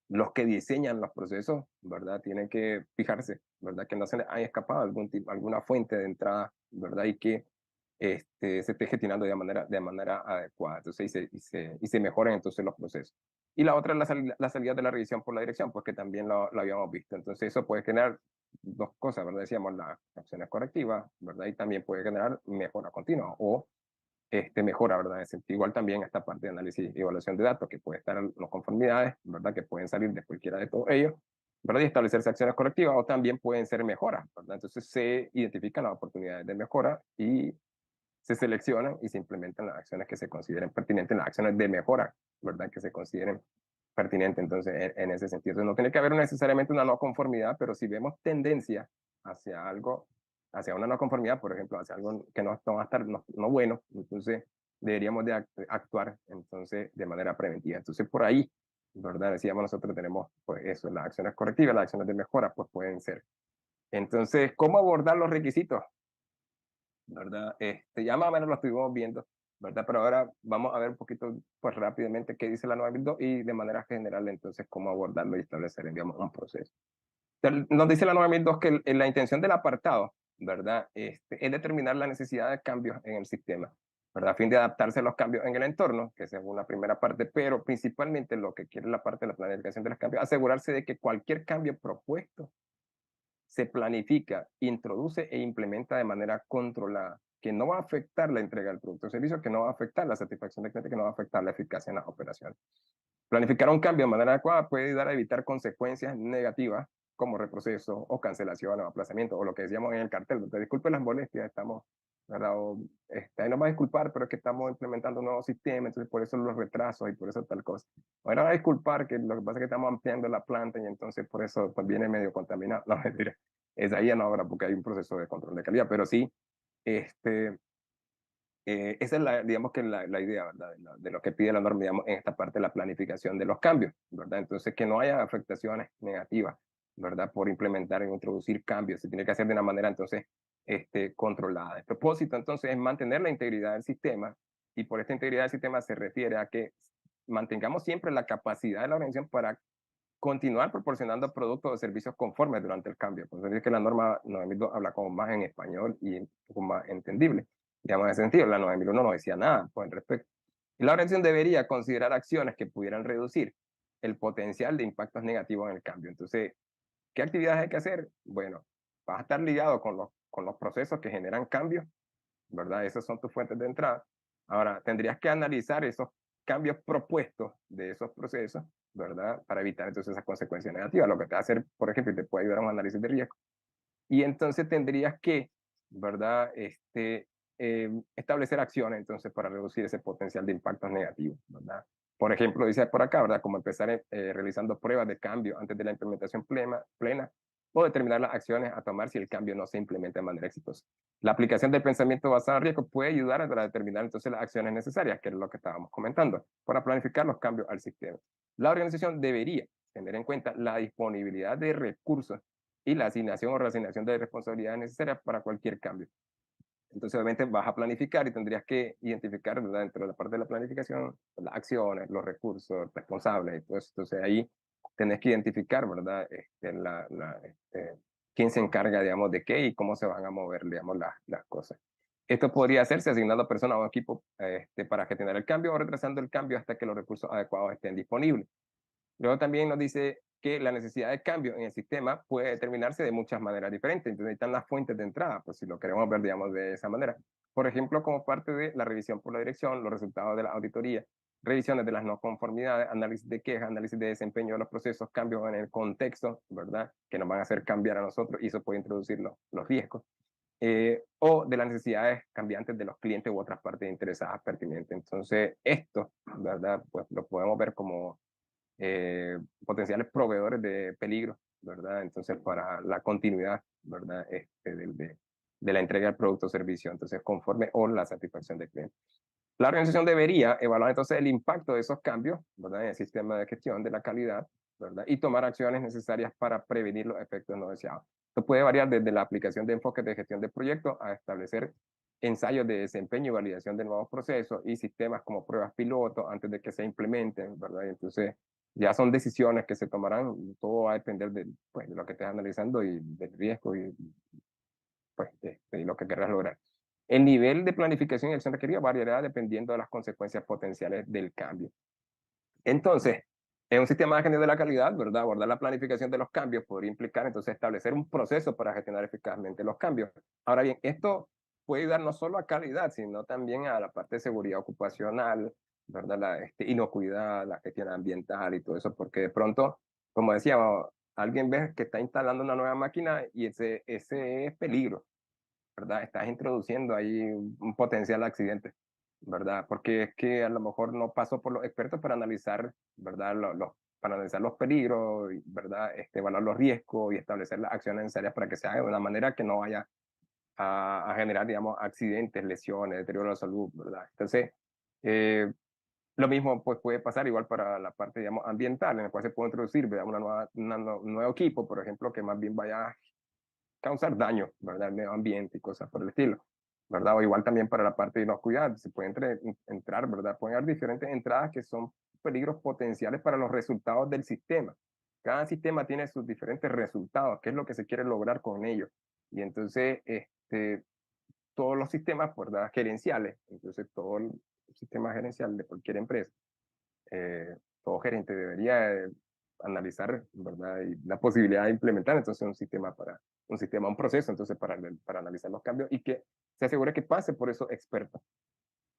los que diseñan los procesos, ¿verdad? Tienen que fijarse, ¿verdad? Que no se les haya escapado alguna fuente de entrada, ¿verdad? Y que se esté gestionando de manera adecuada. Entonces, y se mejoren entonces los procesos. Y la otra es la salida de la revisión por la dirección, pues que también lo habíamos visto. Entonces, eso puede generar dos cosas, ¿verdad? Decíamos las acciones correctivas, ¿verdad? Y también puede generar mejora continua o mejora, ¿verdad? Igual también esta parte de análisis y evaluación de datos, que puede estar en las conformidades, ¿verdad? Que pueden salir de cualquiera de todos ellos, ¿verdad? Y establecerse acciones correctivas o también pueden ser mejoras, ¿verdad? Entonces se identifican las oportunidades de mejora y se seleccionan y se implementan las acciones que se consideren pertinentes, las acciones de mejora, ¿verdad? Que se consideren pertinentes. Entonces, en ese sentido, entonces, no tiene que haber necesariamente una no conformidad, pero si vemos tendencia hacia algo, hacia una no conformidad, por ejemplo, hacia algo que no va a estar no bueno, entonces deberíamos de actuar entonces de manera preventiva. Entonces, por ahí, ¿verdad? Decíamos nosotros tenemos pues eso, las acciones correctivas, las acciones de mejora, pues pueden ser. Entonces, ¿cómo abordar los requisitos? ¿Verdad? Ya más o menos lo estuvimos viendo, ¿verdad? Pero ahora vamos a ver un poquito, pues rápidamente, qué dice la 9002 y de manera general, entonces, cómo abordarlo y establecer, digamos, un proceso. Entonces, nos dice la 9002 que la intención del apartado, ¿verdad? Es determinar la necesidad de cambios en el sistema, ¿verdad? A fin de adaptarse a los cambios en el entorno, que es una primera parte, pero principalmente lo que quiere la parte de la planificación de los cambios, asegurarse de que cualquier cambio propuesto se planifica, introduce e implementa de manera controlada, que no va a afectar la entrega del producto o servicio, que no va a afectar la satisfacción del cliente, que no va a afectar la eficacia en las operaciones. Planificar un cambio de manera adecuada puede ayudar a evitar consecuencias negativas como reproceso o cancelación o aplazamiento, o lo que decíamos en el cartel, ¿verdad? Disculpe las molestias, estamos, ¿verdad? O, ahí nos va a disculpar, pero es que estamos implementando un nuevo sistema, entonces por eso los retrasos y por eso tal cosa. Ahora va a disculpar que lo que pasa es que estamos ampliando la planta y entonces por eso pues, viene medio contaminado. No, mentira. Es ahí en obra porque hay un proceso de control de calidad, pero sí, este, esa es la, digamos que la idea, ¿verdad? De lo que pide la norma, digamos, en esta parte de la planificación de los cambios, ¿verdad? Entonces, que no haya afectaciones negativas, ¿verdad? Por implementar e introducir cambios. Se tiene que hacer de una manera, entonces, controlada. El propósito, entonces, es mantener la integridad del sistema, y por esta integridad del sistema se refiere a que mantengamos siempre la capacidad de la organización para continuar proporcionando productos o servicios conformes durante el cambio. Por eso es que la norma 9002 habla como más en español y un poco más entendible. Digamos, en ese sentido, la 9001 no decía nada pues, al respecto. Y la organización debería considerar acciones que pudieran reducir el potencial de impactos negativos en el cambio. Entonces, ¿qué actividades hay que hacer? Bueno, vas a estar ligado con los procesos que generan cambios, ¿verdad? Esas son tus fuentes de entrada. Ahora, tendrías que analizar esos cambios propuestos de esos procesos, ¿verdad? Para evitar entonces esas consecuencias negativas. Lo que te va a hacer, por ejemplo, te puede ayudar a un análisis de riesgo. Y entonces tendrías que, ¿verdad? Establecer acciones entonces para reducir ese potencial de impactos negativos, ¿verdad? Por ejemplo, dice por acá, ¿verdad? Como empezar realizando pruebas de cambio antes de la implementación plena o determinar las acciones a tomar si el cambio no se implementa de manera exitosa. La aplicación del pensamiento basado en riesgo puede ayudar a determinar entonces las acciones necesarias, que es lo que estábamos comentando, para planificar los cambios al sistema. La organización debería tener en cuenta la disponibilidad de recursos y la asignación o reasignación de responsabilidades necesarias para cualquier cambio. Entonces, obviamente, vas a planificar y tendrías que identificar, ¿verdad? Dentro de la parte de la planificación, las acciones, los recursos, responsables, y todo eso. Entonces, ahí tenés que identificar, ¿verdad? Quién se encarga, digamos, de qué y cómo se van a mover, digamos, las cosas. Esto podría hacerse asignando personas o equipo para gestionar el cambio o retrasando el cambio hasta que los recursos adecuados estén disponibles. Luego también nos dice que la necesidad de cambio en el sistema puede determinarse de muchas maneras diferentes. Entonces, están las fuentes de entrada, pues si lo queremos ver, digamos, de esa manera. Por ejemplo, como parte de la revisión por la dirección, los resultados de la auditoría, revisiones de las no conformidades, análisis de quejas, análisis de desempeño de los procesos, cambios en el contexto, ¿verdad? Que nos van a hacer cambiar a nosotros y eso puede introducir los riesgos. O de las necesidades cambiantes de los clientes u otras partes interesadas pertinentes. Entonces, esto, ¿verdad? Pues lo podemos ver como potenciales proveedores de peligro, ¿verdad? Entonces, para la continuidad, ¿verdad? De la entrega del producto o servicio, entonces, conforme o la satisfacción del cliente. La organización debería evaluar entonces el impacto de esos cambios, ¿verdad? En el sistema de gestión de la calidad, ¿verdad? Y tomar acciones necesarias para prevenir los efectos no deseados. Esto puede variar desde la aplicación de enfoques de gestión de proyectos a establecer ensayos de desempeño y validación de nuevos procesos y sistemas como pruebas piloto antes de que se implementen, ¿verdad? Y entonces, ya son decisiones que se tomarán, todo va a depender pues, de lo que estés analizando y del riesgo y pues, de lo que querrás lograr. El nivel de planificación y acción requerida variará dependiendo de las consecuencias potenciales del cambio. Entonces, en un sistema de gestión de la calidad, ¿verdad? Abordar la planificación de los cambios podría implicar entonces establecer un proceso para gestionar eficazmente los cambios. Ahora bien, esto puede ayudar no solo a calidad, sino también a la parte de seguridad ocupacional, ¿verdad? La inocuidad, la gestión ambiental y todo eso, porque de pronto, como decíamos, alguien ve que está instalando una nueva máquina y ese es peligro, ¿verdad? Estás introduciendo ahí un potencial accidente, ¿verdad? Porque es que a lo mejor no pasó por los expertos para analizar, ¿verdad? Para analizar los peligros, ¿verdad? Evaluar los riesgos y establecer las acciones necesarias para que se haga de una manera que no vaya a generar, digamos, accidentes, lesiones, deterioro de la salud, ¿verdad? Entonces, lo mismo pues, puede pasar igual para la parte, digamos, ambiental, en la cual se puede introducir, ¿verdad? Un nuevo equipo, por ejemplo, que más bien vaya causar daño, ¿verdad? Al medio ambiente y cosas por el estilo, ¿verdad? O igual también para la parte de inocuidad, se puede entrar, ¿verdad? Pueden haber diferentes entradas que son peligros potenciales para los resultados del sistema. Cada sistema tiene sus diferentes resultados, qué es lo que se quiere lograr con ellos. Y entonces, todos los sistemas, ¿verdad? Gerenciales, entonces todo el sistema gerencial de cualquier empresa, eh, todo gerente debería analizar, ¿verdad? Y la posibilidad de implementar entonces un proceso, entonces para analizar los cambios y que se asegure que pase por esos expertos.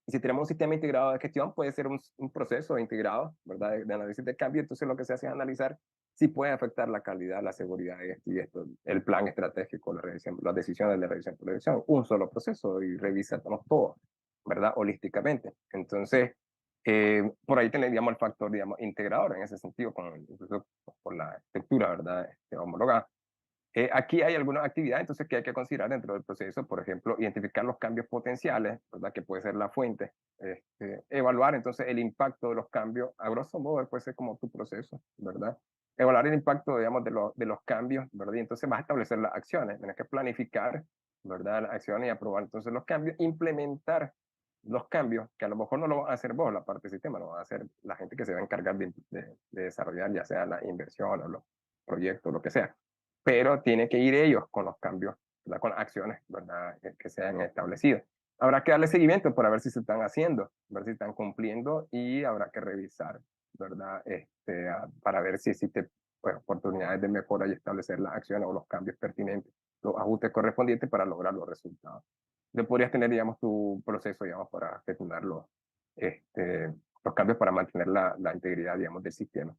Y si tenemos un sistema integrado de gestión, puede ser un proceso integrado, ¿verdad? De análisis de cambio. Entonces lo que se hace es analizar si puede afectar la calidad, la seguridad de esto y esto, el plan estratégico, la revisión, las decisiones de revisión por revisión, un solo proceso y revisamos todo, ¿verdad? Holísticamente. Entonces, por ahí tendríamos el factor, digamos, integrador en ese sentido, incluso por la estructura, ¿verdad? Homologada. Aquí hay algunas actividades entonces que hay que considerar dentro del proceso, por ejemplo, identificar los cambios potenciales, ¿verdad? Que puede ser la fuente, evaluar entonces el impacto de los cambios, a grosso modo puede ser como tu proceso, ¿verdad? Evaluar el impacto, digamos, de los cambios, ¿verdad? Y entonces vas a establecer las acciones, tienes que planificar, ¿verdad? Las acciones y aprobar entonces los cambios, implementar los cambios, que a lo mejor no lo vas a hacer vos, la parte del sistema, lo va a hacer la gente que se va a encargar de desarrollar, ya sea la inversión o los proyectos, lo que sea, pero tiene que ir ellos con los cambios, ¿verdad? Con acciones, ¿verdad? Que se han establecido. Habrá que darle seguimiento para ver si se están haciendo, ver si están cumpliendo y habrá que revisar, ¿verdad? Para ver si existe, pues, oportunidades de mejora y establecer las acciones o los cambios pertinentes, los ajustes correspondientes para lograr los resultados. Entonces podrías tener, digamos, tu proceso, digamos, para gestionar los cambios para mantener la integridad, digamos, del sistema.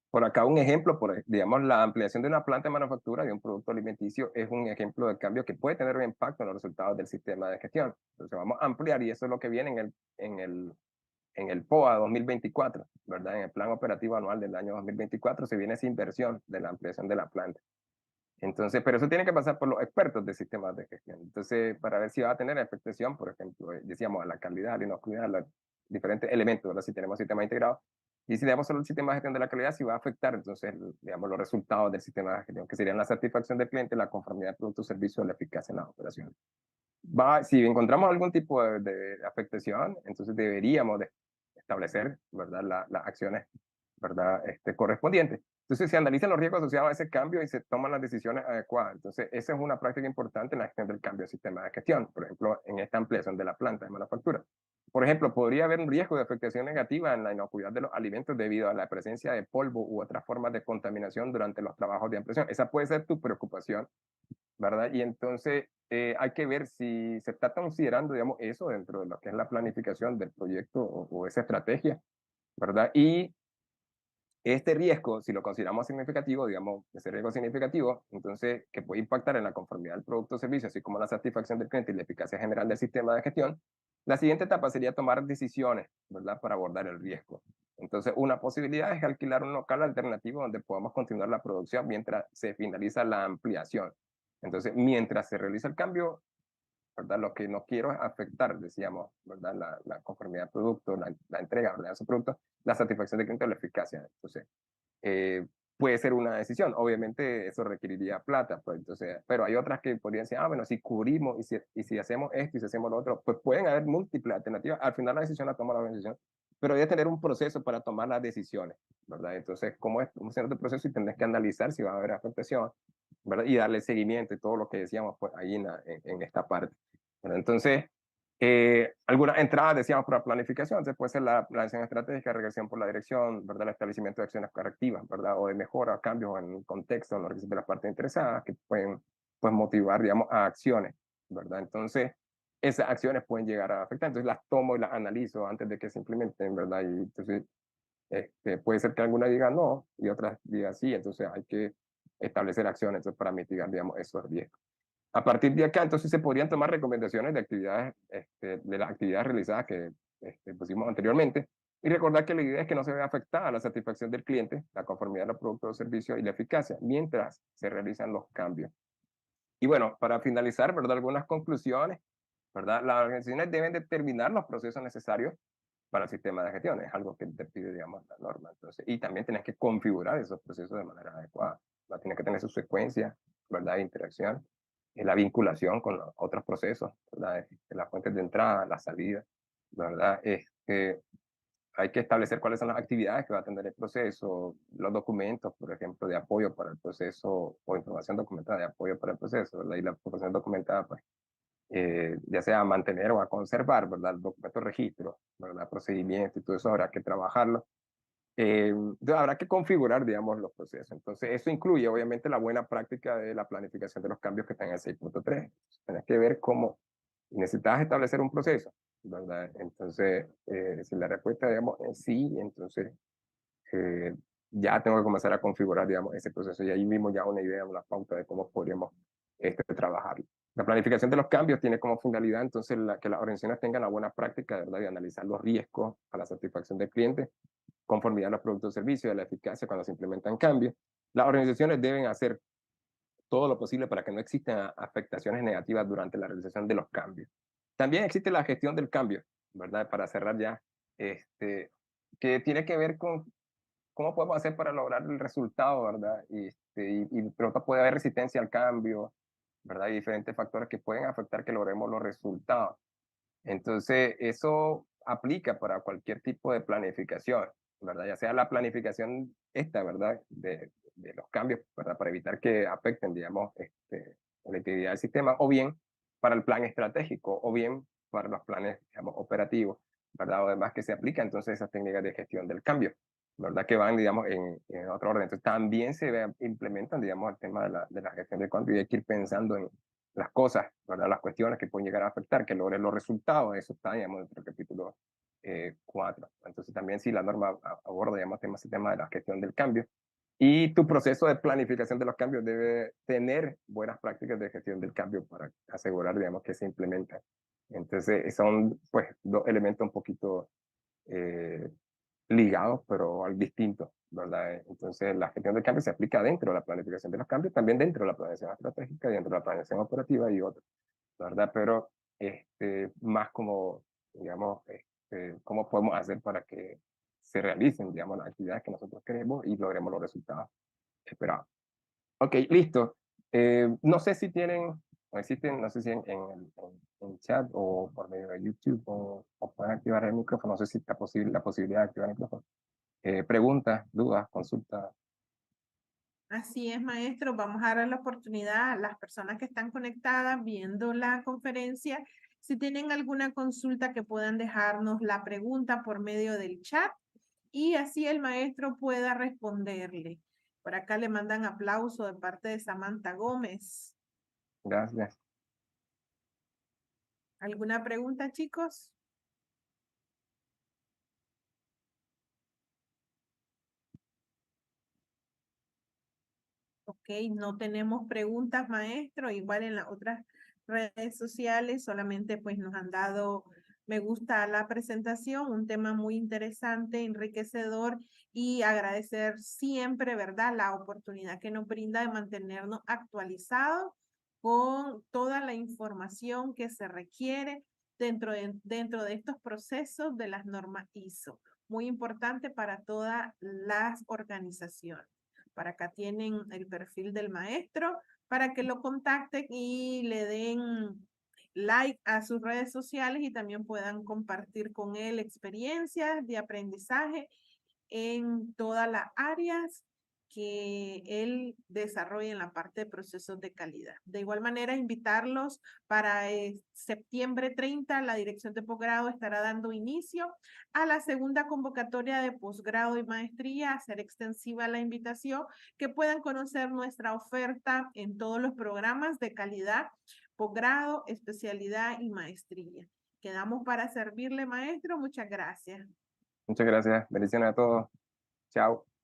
Por acá un ejemplo, digamos, la ampliación de una planta de manufactura de un producto alimenticio es un ejemplo de cambio que puede tener un impacto en los resultados del sistema de gestión. Entonces vamos a ampliar y eso es lo que viene en el POA 2024, ¿verdad? En el Plan Operativo Anual del año 2024 se viene esa inversión de la ampliación de la planta. Entonces, pero eso tiene que pasar por los expertos de sistemas de gestión. Entonces, para ver si va a tener afectación, por ejemplo, decíamos, a la calidad, a la inocuidad, a los diferentes elementos, ¿verdad? Si tenemos sistema integrado. Y si tenemos solo el sistema de gestión de la calidad, si va a afectar, entonces, digamos, los resultados del sistema de gestión, que serían la satisfacción del cliente, la conformidad del producto o servicio, la eficacia en las operaciones. Si encontramos algún tipo de afectación, entonces deberíamos de establecer, ¿verdad? Las acciones, ¿verdad? Correspondientes. Entonces se analizan los riesgos asociados a ese cambio y se toman las decisiones adecuadas. Entonces esa es una práctica importante en la gestión del cambio de sistema de gestión, por ejemplo, en esta ampliación de la planta de manufactura. Por ejemplo, podría haber un riesgo de afectación negativa en la inocuidad de los alimentos debido a la presencia de polvo u otras formas de contaminación durante los trabajos de ampliación. Esa puede ser tu preocupación, ¿verdad? Y entonces hay que ver si se está considerando, digamos, eso dentro de lo que es la planificación del proyecto o esa estrategia, ¿verdad? Y este riesgo, si lo consideramos significativo, digamos, ese riesgo significativo, entonces, que puede impactar en la conformidad del producto o servicio, así como la satisfacción del cliente y la eficacia general del sistema de gestión, la siguiente etapa sería tomar decisiones, ¿verdad?, para abordar el riesgo. Entonces, una posibilidad es alquilar un local alternativo donde podamos continuar la producción mientras se finaliza la ampliación. Entonces, mientras se realiza el cambio, ¿verdad? Lo que no quiero es afectar, decíamos, ¿verdad? La conformidad del producto, la entrega, ¿verdad? De su producto, la satisfacción del cliente o la eficacia. Entonces, puede ser una decisión. Obviamente eso requeriría plata, pues entonces, pero hay otras que podrían decir, bueno, si cubrimos y si hacemos esto y si hacemos lo otro, pues pueden haber múltiples alternativas. Al final la decisión la toma la organización, pero debe tener un proceso para tomar las decisiones, ¿verdad? Entonces, ¿cómo es el proceso? Y tendrás que analizar si va a haber afectación, ¿verdad? Y darle seguimiento y todo lo que decíamos pues ahí en esta parte. ¿Verdad? Entonces, algunas entradas, decíamos, para planificación, entonces puede ser la planificación estratégica, regresión por la dirección, ¿verdad? El establecimiento de acciones correctivas, ¿verdad? O de mejora, cambios en el contexto, en los requisitos de las partes interesadas, que pueden, pues, motivar, digamos, a acciones, ¿verdad? Entonces, esas acciones pueden llegar a afectar, entonces las tomo y las analizo antes de que se implementen, ¿verdad? Y entonces, puede ser que alguna diga no y otras diga sí, entonces hay que establecer acciones entonces, para mitigar, digamos, esos riesgos. A partir de acá, entonces se podrían tomar recomendaciones de actividades, de las actividades realizadas que pusimos anteriormente, y recordar que la idea es que no se vea afectada la satisfacción del cliente, la conformidad de los productos o servicios y la eficacia, mientras se realizan los cambios. Y bueno, para finalizar, ¿verdad? Algunas conclusiones, ¿verdad? Las organizaciones deben determinar los procesos necesarios para el sistema de gestión, es algo que te pide, digamos, la norma. Entonces, y también tienes que configurar esos procesos de manera adecuada. Tienes que tener su secuencia, ¿verdad? De interacción, la vinculación con los otros procesos, ¿verdad? Las fuentes de entrada, la salida, ¿verdad? Hay que establecer cuáles son las actividades que va a tener el proceso, los documentos, por ejemplo, de apoyo para el proceso o información documentada de apoyo para el proceso, ¿verdad? Y la información documentada, pues, ya sea a mantener o a conservar, ¿verdad? El documento de registro, ¿verdad? Procedimiento y todo eso habrá que trabajarlo. Habrá que configurar, digamos, los procesos. Entonces, eso incluye, obviamente, la buena práctica de la planificación de los cambios que están en el 6.3. Tienes que ver cómo necesitas establecer un proceso, ¿verdad? Entonces, si la respuesta, digamos, es sí, entonces eh, ya tengo que comenzar a configurar, digamos, ese proceso y ahí mismo ya una idea, una pauta de cómo podríamos trabajar. La planificación de los cambios tiene como finalidad entonces que las organizaciones tengan la buena práctica, ¿verdad?, de analizar los riesgos a la satisfacción del cliente, conformidad a los productos y servicios, de la eficacia cuando se implementan cambios. Las organizaciones deben hacer todo lo posible para que no existan afectaciones negativas durante la realización de los cambios. También existe la gestión del cambio, ¿verdad? Para cerrar ya, que tiene que ver con cómo podemos hacer para lograr el resultado, ¿verdad? Pero puede haber resistencia al cambio, ¿verdad? Y diferentes factores que pueden afectar que logremos los resultados. Entonces, eso aplica para cualquier tipo de planificación, ¿verdad? Ya sea la planificación esta, ¿verdad? De los cambios, ¿verdad? Para evitar que afecten, digamos, la integridad del sistema, o bien para el plan estratégico, o bien para los planes, digamos, operativos, ¿verdad? O demás que se aplican entonces esas técnicas de gestión del cambio, ¿verdad? Que van, digamos, en otro orden. Entonces, también implementan, digamos, el tema de la gestión del cambio y hay que ir pensando en las cosas, ¿verdad? Las cuestiones que pueden llegar a afectar, que logren los resultados, eso está, digamos, dentro del capítulo 4. Entonces también sí, la norma aborda, digamos, ese tema de la gestión del cambio. Y tu proceso de planificación de los cambios debe tener buenas prácticas de gestión del cambio para asegurar, digamos, que se implementan. Entonces son, pues, dos elementos un poquito eh, ligados, pero al distinto, ¿verdad? Entonces, la gestión del cambio se aplica dentro de la planificación de los cambios, también dentro de la planeación estratégica, dentro de la planeación operativa y otros, ¿verdad? Pero más como, digamos, cómo podemos hacer para que se realicen, digamos, las actividades que nosotros queremos y logremos los resultados esperados. Ok, listo. No sé si tienen, o existen, no sé si en chat o por medio de YouTube o pueden activar el micrófono, no sé si está posible, la posibilidad de activar el micrófono. Preguntas, dudas, consultas. Así es, maestro. Vamos a dar la oportunidad a las personas que están conectadas viendo la conferencia, si tienen alguna consulta que puedan dejarnos la pregunta por medio del chat y así el maestro pueda responderle. Por acá le mandan aplauso de parte de Samantha Gómez. Gracias. ¿Alguna pregunta, chicos? Ok, no tenemos preguntas, maestro. Igual en las otras redes sociales solamente pues nos han dado me gusta a la presentación, un tema muy interesante, enriquecedor y agradecer siempre, ¿verdad?, la oportunidad que nos brinda de mantenernos actualizados con toda la información que se requiere dentro de estos procesos de las normas ISO. Muy importante para todas las organizaciones. Para acá tienen el perfil del maestro para que lo contacten y le den like a sus redes sociales y también puedan compartir con él experiencias de aprendizaje en todas las áreas que él desarrolla en la parte de procesos de calidad. De igual manera, invitarlos para septiembre 30, la dirección de posgrado estará dando inicio a la segunda convocatoria de posgrado y maestría, hacer extensiva la invitación, que puedan conocer nuestra oferta en todos los programas de calidad, posgrado, especialidad y maestría. Quedamos para servirle, maestro. Muchas gracias. Muchas gracias. Bendiciones a todos. Chao.